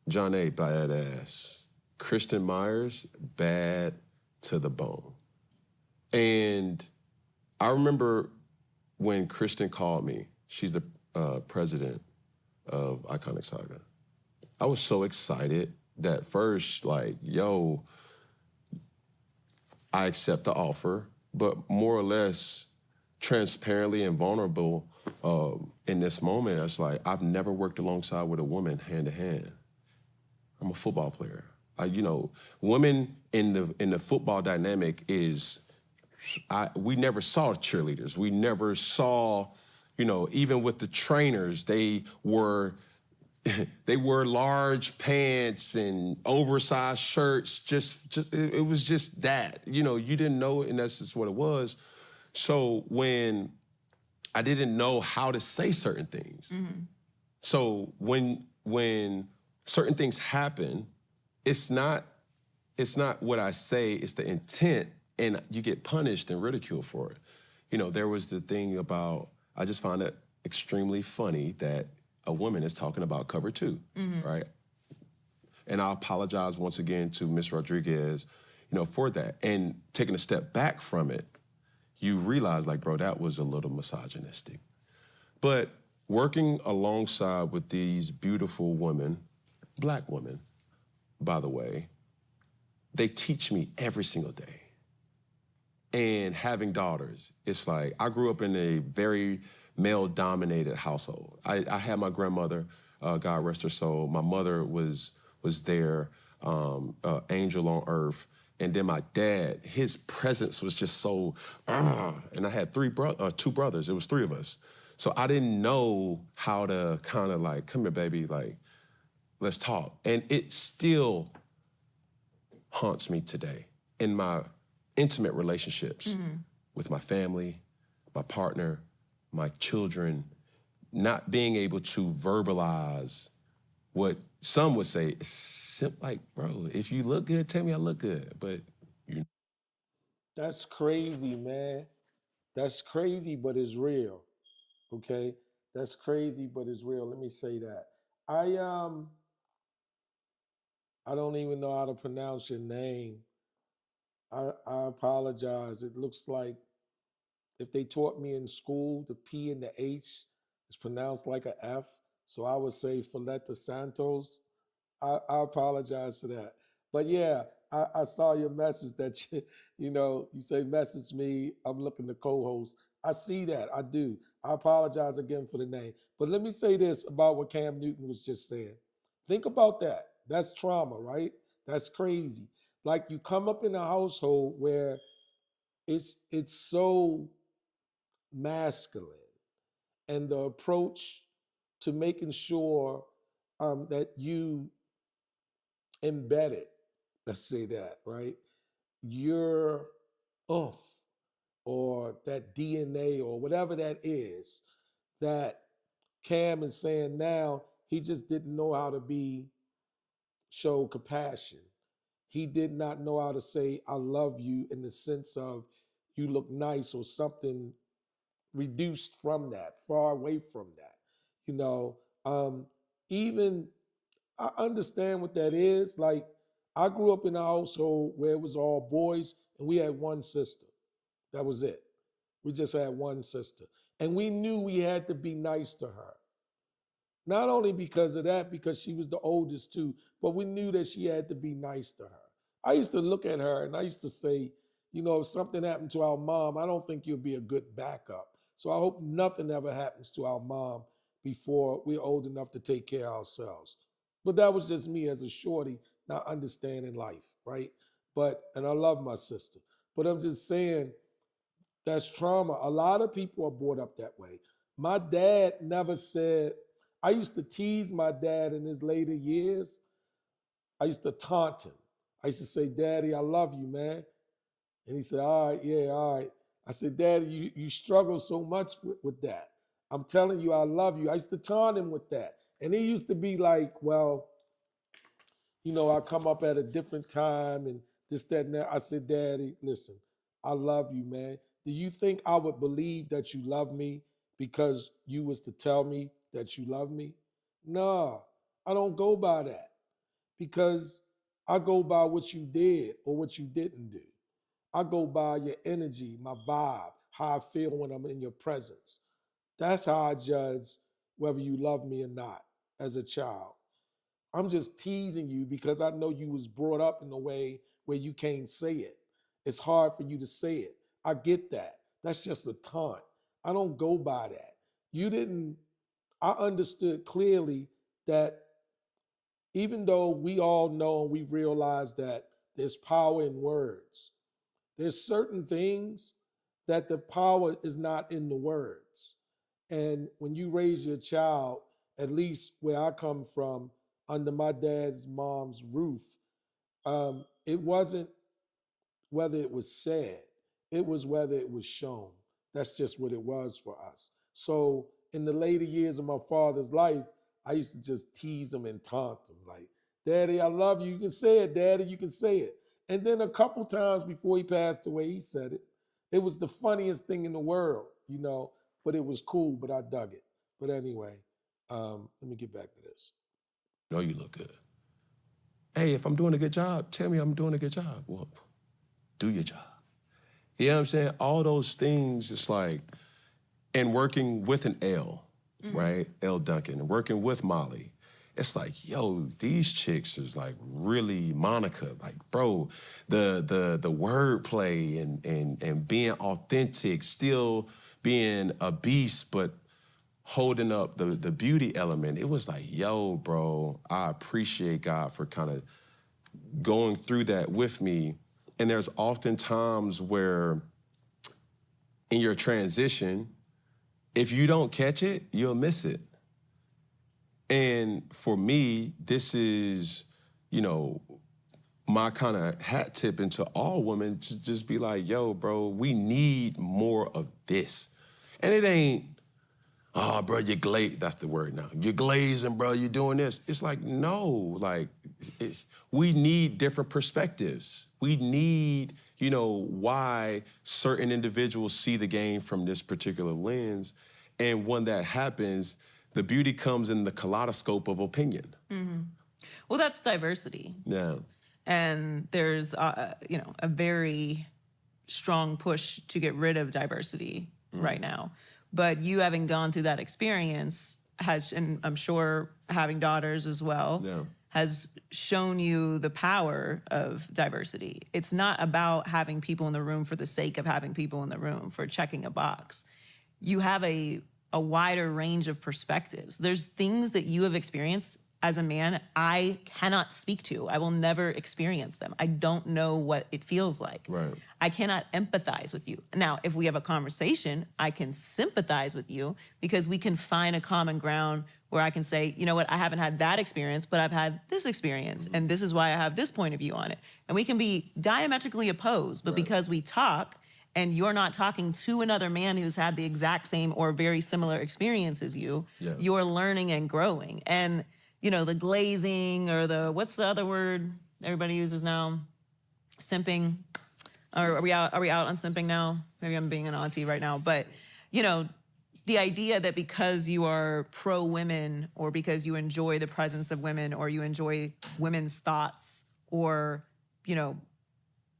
S3: John A, badass. Kristen Myers, bad to the bone. And I remember when Kristen called me, she's the president of Iconic Saga. I was so excited that first, like, yo, I accept the offer, but more or less transparently and vulnerable in this moment, it's like, I've never worked alongside with a woman hand to hand. I'm a football player. Women in the football dynamic is, we never saw cheerleaders. We never saw, even with the trainers, they wore large pants and oversized shirts. It was just that. You didn't know in essence what it was. So when I didn't know how to say certain things. So when certain things happen, it's not what I say, it's the intent, and you get punished and ridiculed for it. There was the thing about, I just found it extremely funny that a woman is talking about cover 2, right? And I apologize once again to Ms. Rodriguez, for that. And taking a step back from it, you realize, like, bro, that was a little misogynistic. But working alongside with these beautiful women, Black women, by the way, they teach me every single day. And having daughters, it's like, I grew up in a very male-dominated household. I had my grandmother, God rest her soul. My mother was there, angel on earth. And then my dad, his presence was just so, and I had two brothers. It was 3 of us. So I didn't know how to kind of like, come here, baby, like, let's talk. And it still haunts me today in my intimate relationships with my family, my partner, my children, not being able to verbalize what some would say is like, bro, if you look good, tell me I look good. But
S1: That's crazy, man. That's crazy, but it's real. Okay? That's crazy, but it's real. Let me say that. I don't even know how to pronounce your name. I apologize. It looks like if they taught me in school, the P and the H is pronounced like a F. So I would say Fileta Santos. I apologize for that. But yeah, I saw your message that you say message me. I'm looking to co-host. I see that. I do. I apologize again for the name. But let me say this about what Cam Newton was just saying. Think about that. That's trauma, right? That's crazy. Like you come up in a household where it's so masculine, and the approach to making sure that you embed it, let's say that, right? Your oomph or that DNA or whatever that is that Cam is saying now, he just didn't know how to show compassion. He did not know how to say, I love you in the sense of you look nice or something reduced from that, far away from that. You know, even I understand what that is. Like, I grew up in a household where it was all boys and we had one sister. That was it. We just had one sister. And we knew we had to be nice to her. Not only because of that, because she was the oldest too, but we knew that she had to be nice to her. I used to look at her and I used to say, if something happened to our mom, I don't think you'll be a good backup. So I hope nothing ever happens to our mom before we're old enough to take care of ourselves. But that was just me as a shorty, not understanding life, right? And I love my sister. But I'm just saying, that's trauma. A lot of people are brought up that way. My dad never said, I used to tease my dad in his later years. I used to taunt him. I used to say, Daddy, I love you, man. And he said, all right, yeah, all right. I said, Daddy, you struggle so much with that. I'm telling you, I love you. I used to taunt him with that. And he used to be like, well, I come up at a different time and this, that, and that. I said, Daddy, listen, I love you, man. Do you think I would believe that you love me because you was to tell me that you love me? No, I don't go by that because I go by what you did or what you didn't do. I go by your energy, my vibe, how I feel when I'm in your presence. That's how I judge whether you love me or not as a child. I'm just teasing you because I know you was brought up in a way where you can't say it. It's hard for you to say it. I get that. That's just a taunt. I don't go by that. You didn't, I understood clearly that even though we all know and we realize that there's power in words, there's certain things that the power is not in the words. And when you raise your child, at least where I come from, under my dad's mom's roof, it wasn't whether it was said, it was whether it was shown. That's just what it was for us. So in the later years of my father's life, I used to just tease him and taunt him, like, Daddy, I love you. You can say it, Daddy, you can say it. And then a couple times before he passed away, he said it. It was the funniest thing in the world, but it was cool, but I dug it. But anyway, let me get back to this.
S3: No, you look good. Hey, if I'm doing a good job, tell me I'm doing a good job. Well, do your job. You know what I'm saying? All those things, it's like, and working with an L, right? L Duncan, and working with Molly. It's like, yo, these chicks is like really Monica. Like, bro, the wordplay and being authentic, still being a beast, but holding up the beauty element. It was like, yo, bro, I appreciate God for kind of going through that with me. And there's often times where in your transition, if you don't catch it, you'll miss it. And for me, this is, my kind of hat tip into all women to just be like, yo, bro, we need more of this. And it ain't, oh, bro, you're glazed. That's the word now. You're glazing, bro, you're doing this. It's like, no, like, we need different perspectives. We need, why certain individuals see the game from this particular lens. And when that happens, the beauty comes in the kaleidoscope of opinion.
S2: Mm-hmm. Well, that's diversity.
S3: Yeah.
S2: And there's, a very strong push to get rid of diversity right now. But you having gone through that experience and I'm sure having daughters as well, has shown you the power of diversity. It's not about having people in the room for the sake of having people in the room, for checking a box. You have a wider range of perspectives. There's things that you have experienced as a man I cannot speak to. I will never experience them. I don't know what it feels like.
S3: Right.
S2: I cannot empathize with you. Now, if we have a conversation, I can sympathize with you because we can find a common ground where I can say, you know what, I haven't had that experience, but I've had this experience, and this is why I have this point of view on it. And we can be diametrically opposed, but because we talk, and you're not talking to another man who's had the exact same or very similar experience as you, you're learning and growing. And you know, the glazing or the, what's the other word everybody uses now? Simping. Are we out on simping now? Maybe I'm being an auntie right now. But, you know, the idea that because you are pro-women or because you enjoy the presence of women or you enjoy women's thoughts or, you know,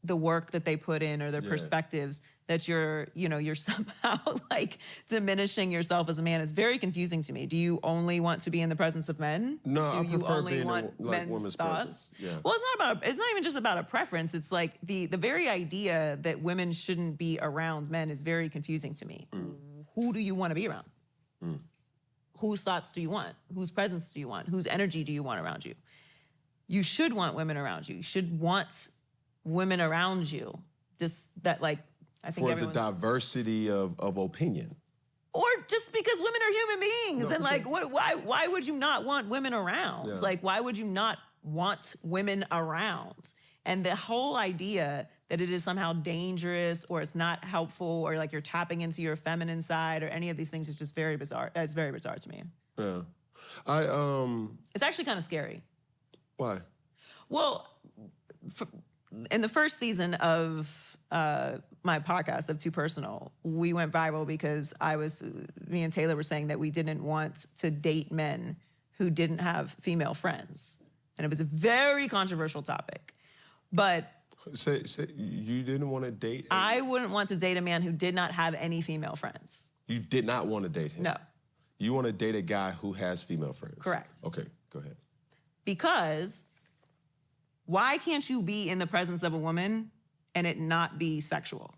S2: the work that they put in or their perspectives, that you're, you know, you're somehow like diminishing yourself as a man is very confusing to me. Do you only want to be in the presence of men?
S3: No,
S2: Do
S3: I
S2: you
S3: prefer
S2: only
S3: being
S2: want
S3: in, like,
S2: men's
S3: women's
S2: thoughts?
S3: presence. Yeah.
S2: Well, it's not even just about a preference. It's like the very idea that women shouldn't be around men is very confusing to me. Who do you want to be around? Whose thoughts do you want? Whose presence do you want? Whose energy do you want around you? You should want women around you. You should want women around you. I think
S3: for the
S2: everyone's...
S3: diversity of opinion.
S2: Or just because women are human beings.
S3: No,
S2: And like, why would you not want women around?
S3: Yeah.
S2: Like, why would you not want women around? And the whole idea that it is somehow dangerous or it's not helpful or like you're tapping into your feminine side or any of these things is just very bizarre. It's very bizarre to me.
S3: Yeah.
S2: It's actually kind of scary.
S3: Why?
S2: Well, in the first season of my podcast of Too Personal, we went viral because me and Taylor were saying that we didn't want to date men who didn't have female friends. And it was a very controversial topic. But
S3: Say you didn't want to date?
S2: I wouldn't want to date a man who did not have any female friends.
S3: You did not want to date him?
S2: No.
S3: You want to date a guy who has female friends?
S2: Correct.
S3: Okay, go ahead.
S2: Because why can't you be in the presence of a woman and it not be sexual?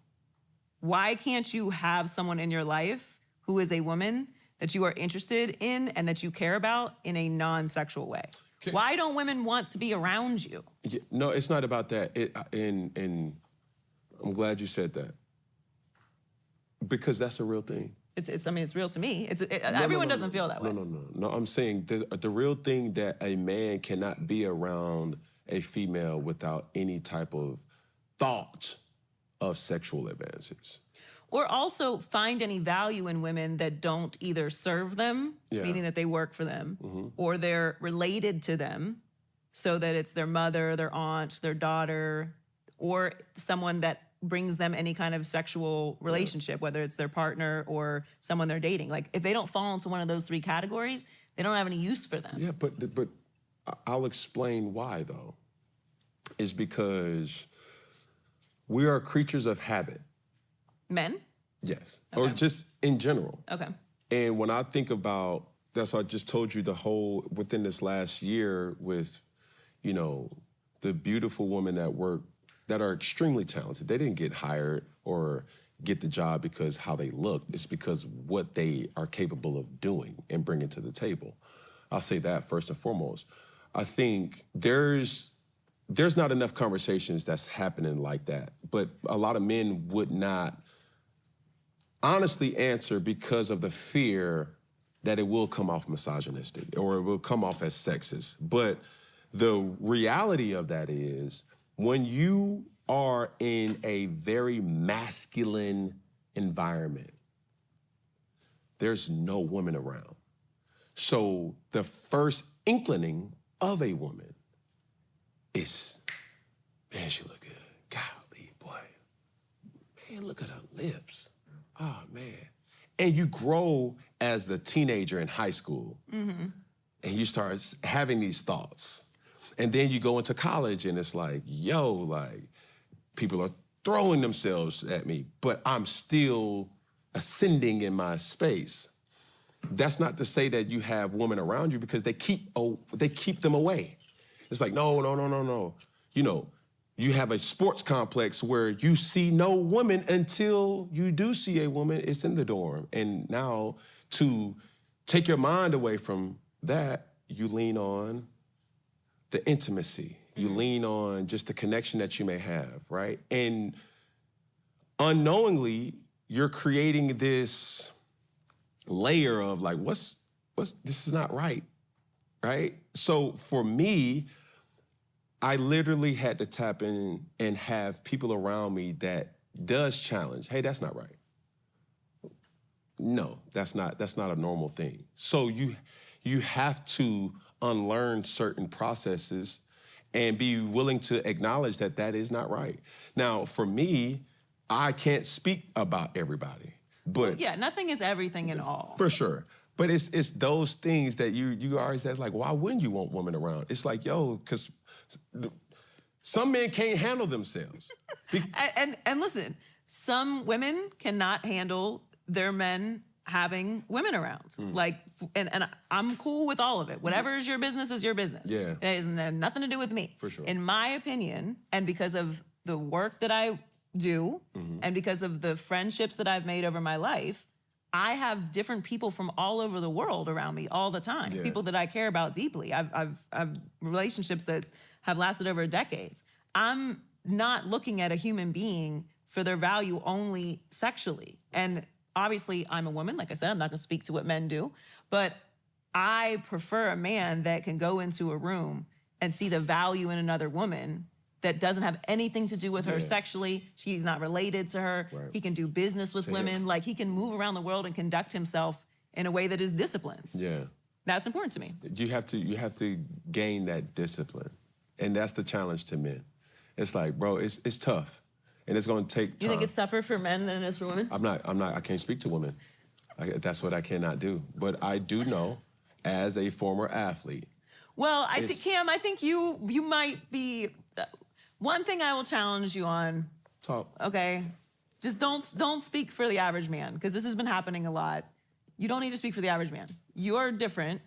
S2: Why can't you have someone in your life who is a woman that you are interested in and that you care about in a non-sexual way?
S3: Okay.
S2: Why don't women want to be around you?
S3: Yeah, no, it's not about that. And I'm glad you said that. Because that's a real thing.
S2: It's real to me. Everyone doesn't feel that way.
S3: No, I'm saying the real thing that a man cannot be around a female without any type of thought of sexual advances.
S2: Or also find any value in women that don't either serve them, meaning that they work for them, or they're related to them, so that it's their mother, their aunt, their daughter, or someone that brings them any kind of sexual relationship, whether it's their partner or someone they're dating. Like, if they don't fall into one of those three categories, they don't have any use for them.
S3: Yeah, but I'll explain why, though. Is because we are creatures of habit.
S2: Men?
S3: Yes.
S2: Okay.
S3: Or just in general.
S2: Okay.
S3: And when I think about, that's what I just told you, the whole, within this last year with, you know, the beautiful women that work, that are extremely talented. They didn't get hired or get the job because how they look. It's because what they are capable of doing and bringing to the table. I'll say that first and foremost. I think there's not enough conversations that's happening like that. But a lot of men would not honestly answer because of the fear that it will come off misogynistic or it will come off as sexist. But the reality of that is when you are in a very masculine environment, there's no woman around. So the first inkling of a woman is, man, she look good. Golly, boy. Man, look at her lips. Oh, man. And you grow as the teenager in high school, and you start having these thoughts. And then you go into college, and it's like, yo, like, people are throwing themselves at me, but I'm still ascending in my space. That's not to say that you have women around you because they keep them away. It's like, no, no, no, no, no. You know, you have a sports complex where you see no woman until you do see a woman, it's in the dorm. And now to take your mind away from that, you lean on the intimacy. You lean on just the connection that you may have, right? And unknowingly, you're creating this layer of like, what's this is not right, right? So for me, I literally had to tap in and have people around me that does challenge. Hey, that's not right. No, that's not a normal thing. So you have to unlearn certain processes and be willing to acknowledge that that is not right. Now, for me, I can't speak about everybody, but
S2: Yeah, nothing is everything in all.
S3: for sure. But it's those things that you always say, like, why wouldn't you want women around? It's like, yo, because some men can't handle themselves.
S2: And listen, some women cannot handle their men having women around. Like, and I'm cool with all of it. Whatever is your business is your business.
S3: Yeah.
S2: It has nothing to do with me.
S3: For sure.
S2: In my opinion, and because of the work that I do, and because of the friendships that I've made over my life, I have different people from all over the world around me all the time.
S3: Yeah.
S2: People that I care about deeply. I've relationships that have lasted over decades. I'm not looking at a human being for their value only sexually. And obviously, I'm a woman. Like I said, I'm not gonna speak to what men do, but I prefer a man that can go into a room and see the value in another woman that doesn't have anything to do with her sexually. She's not related to her.
S3: Right.
S2: He can do business with women. Like, he can move around the world and conduct himself in a way that is disciplined.
S3: Yeah.
S2: That's important to me.
S3: You have to gain that discipline. And that's the challenge to men. It's like, bro, it's tough. And it's gonna take time.
S2: You think it's tougher for men than it is for women?
S3: I can't speak to women. That's what I cannot do. But I do know, as a former athlete.
S2: Well, I think, Cam, I think you might be, one thing I will challenge you on,
S3: Talk.
S2: okay? Just don't speak for the average man, because this has been happening a lot. You don't need to speak for the average man. You're different,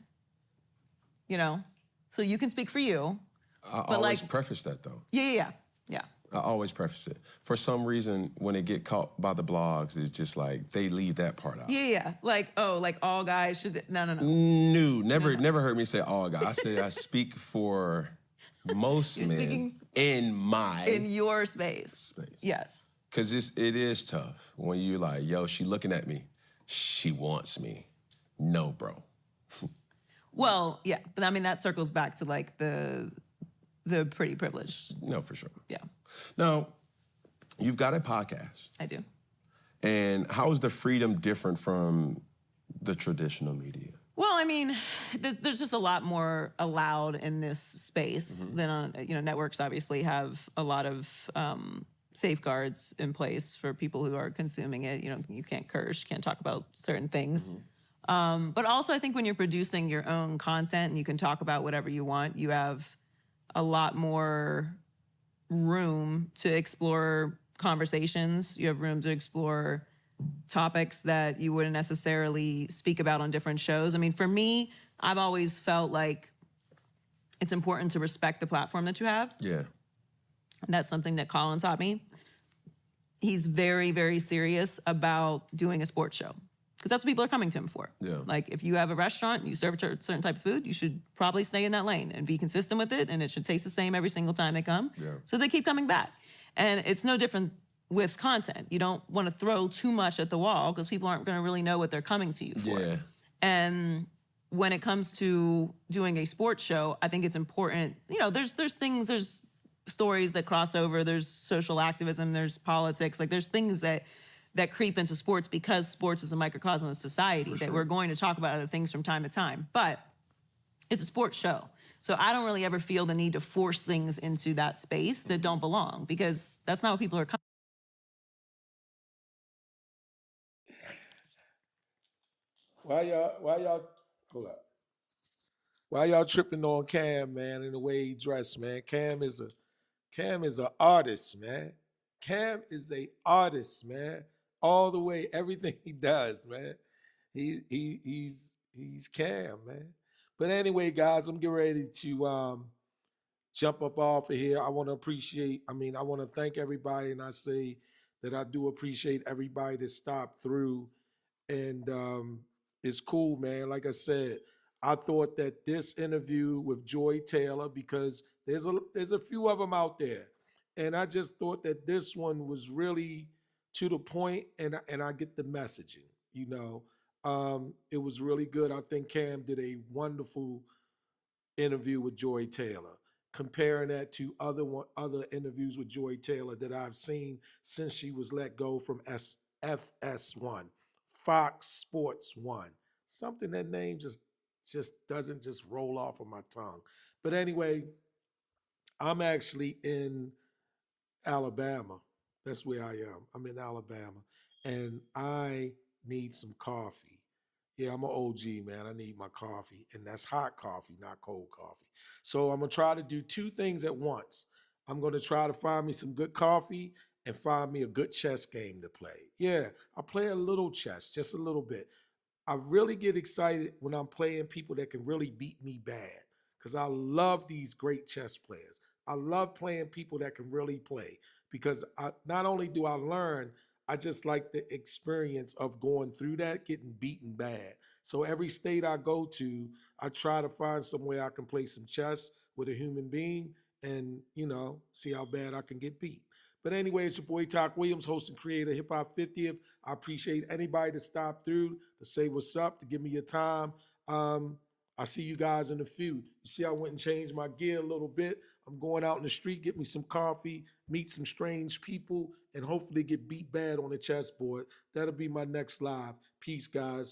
S2: you know? So you can speak for you.
S3: I always preface that, though.
S2: Yeah.
S3: I always preface it. For some reason, when they get caught by the blogs, it's just like they leave that part out.
S2: Yeah. Like, oh, like all guys should, no.
S3: No, never heard me say all guys. I say I speak for most men in
S2: your space. Yes.
S3: Because it is tough when you're like, yo, she looking at me. She wants me. No, bro.
S2: Well, yeah. But I mean, that circles back to like the pretty privileged.
S3: No, for sure.
S2: Yeah.
S3: Now, you've got a podcast.
S2: I do.
S3: And how is the freedom different from the traditional media?
S2: Well, I mean, there's just a lot more allowed in this space than on, networks obviously have a lot of safeguards in place for people who are consuming it. You can't curse, you can't talk about certain things. But also I think when you're producing your own content and you can talk about whatever you want, you have a lot more room to explore conversations. You have room to explore topics that you wouldn't necessarily speak about on different shows. I mean, for me, I've always felt like it's important to respect the platform that you have.
S3: Yeah.
S2: And that's something that Colin taught me. He's very, very serious about doing a sports show, because that's what people are coming to him for.
S3: Yeah.
S2: Like, if you have a restaurant and you serve a certain type of food, you should probably stay in that lane and be consistent with it, and it should taste the same every single time they come.
S3: Yeah.
S2: So they keep coming back. And it's no different with content. You don't want to throw too much at the wall, because people aren't going to really know what they're coming to you for.
S3: Yeah.
S2: And when it comes to doing a sports show, I think it's important. There's stories that cross over. There's social activism. There's politics. Like, there's things that creep into sports, because sports is a microcosm of society, that we're going to talk about other things from time to time. But it's a sports show. So I don't really ever feel the need to force things into that space that don't belong, because that's not what people are coming.
S1: Why y'all tripping on Cam, man, in the way he dressed, man? Cam is an artist, man. Cam is a artist, man. All the way, everything he does, man. He's Cam, man. But anyway, guys, I'm getting ready to jump up off of here. I want to I want to thank everybody, and I say that I do appreciate everybody that stopped through. And it's cool, man. Like I said, I thought that this interview with Joy Taylor, because there's a few of them out there, and I just thought that this one was really to the point, and I get the messaging. It was really good. I think Cam did a wonderful interview with Joy Taylor. Comparing that to other interviews with Joy Taylor that I've seen since she was let go from FS1, Fox Sports One, something that name just doesn't just roll off of my tongue. But anyway, I'm actually in Alabama. That's where I am. I'm in Alabama, and I need some coffee. Yeah, I'm an OG, man. I need my coffee, and that's hot coffee, not cold coffee. So I'm gonna try to do two things at once. I'm gonna try to find me some good coffee and find me a good chess game to play. Yeah, I play a little chess, just a little bit. I really get excited when I'm playing people that can really beat me bad because I love these great chess players. I love playing people that can really play because not only do I learn, I just like the experience of going through that, getting beaten bad. So every state I go to, I try to find somewhere I can play some chess with a human being and, see how bad I can get beat. But anyway, it's your boy Talk Williams, host and creator of Hip Hop 50th. I appreciate anybody to stop through, to say what's up, to give me your time. I see you guys in the few. You see, I went and changed my gear a little bit. I'm going out in the street, get me some coffee, meet some strange people, and hopefully get beat bad on the chessboard. That'll be my next live. Peace, guys.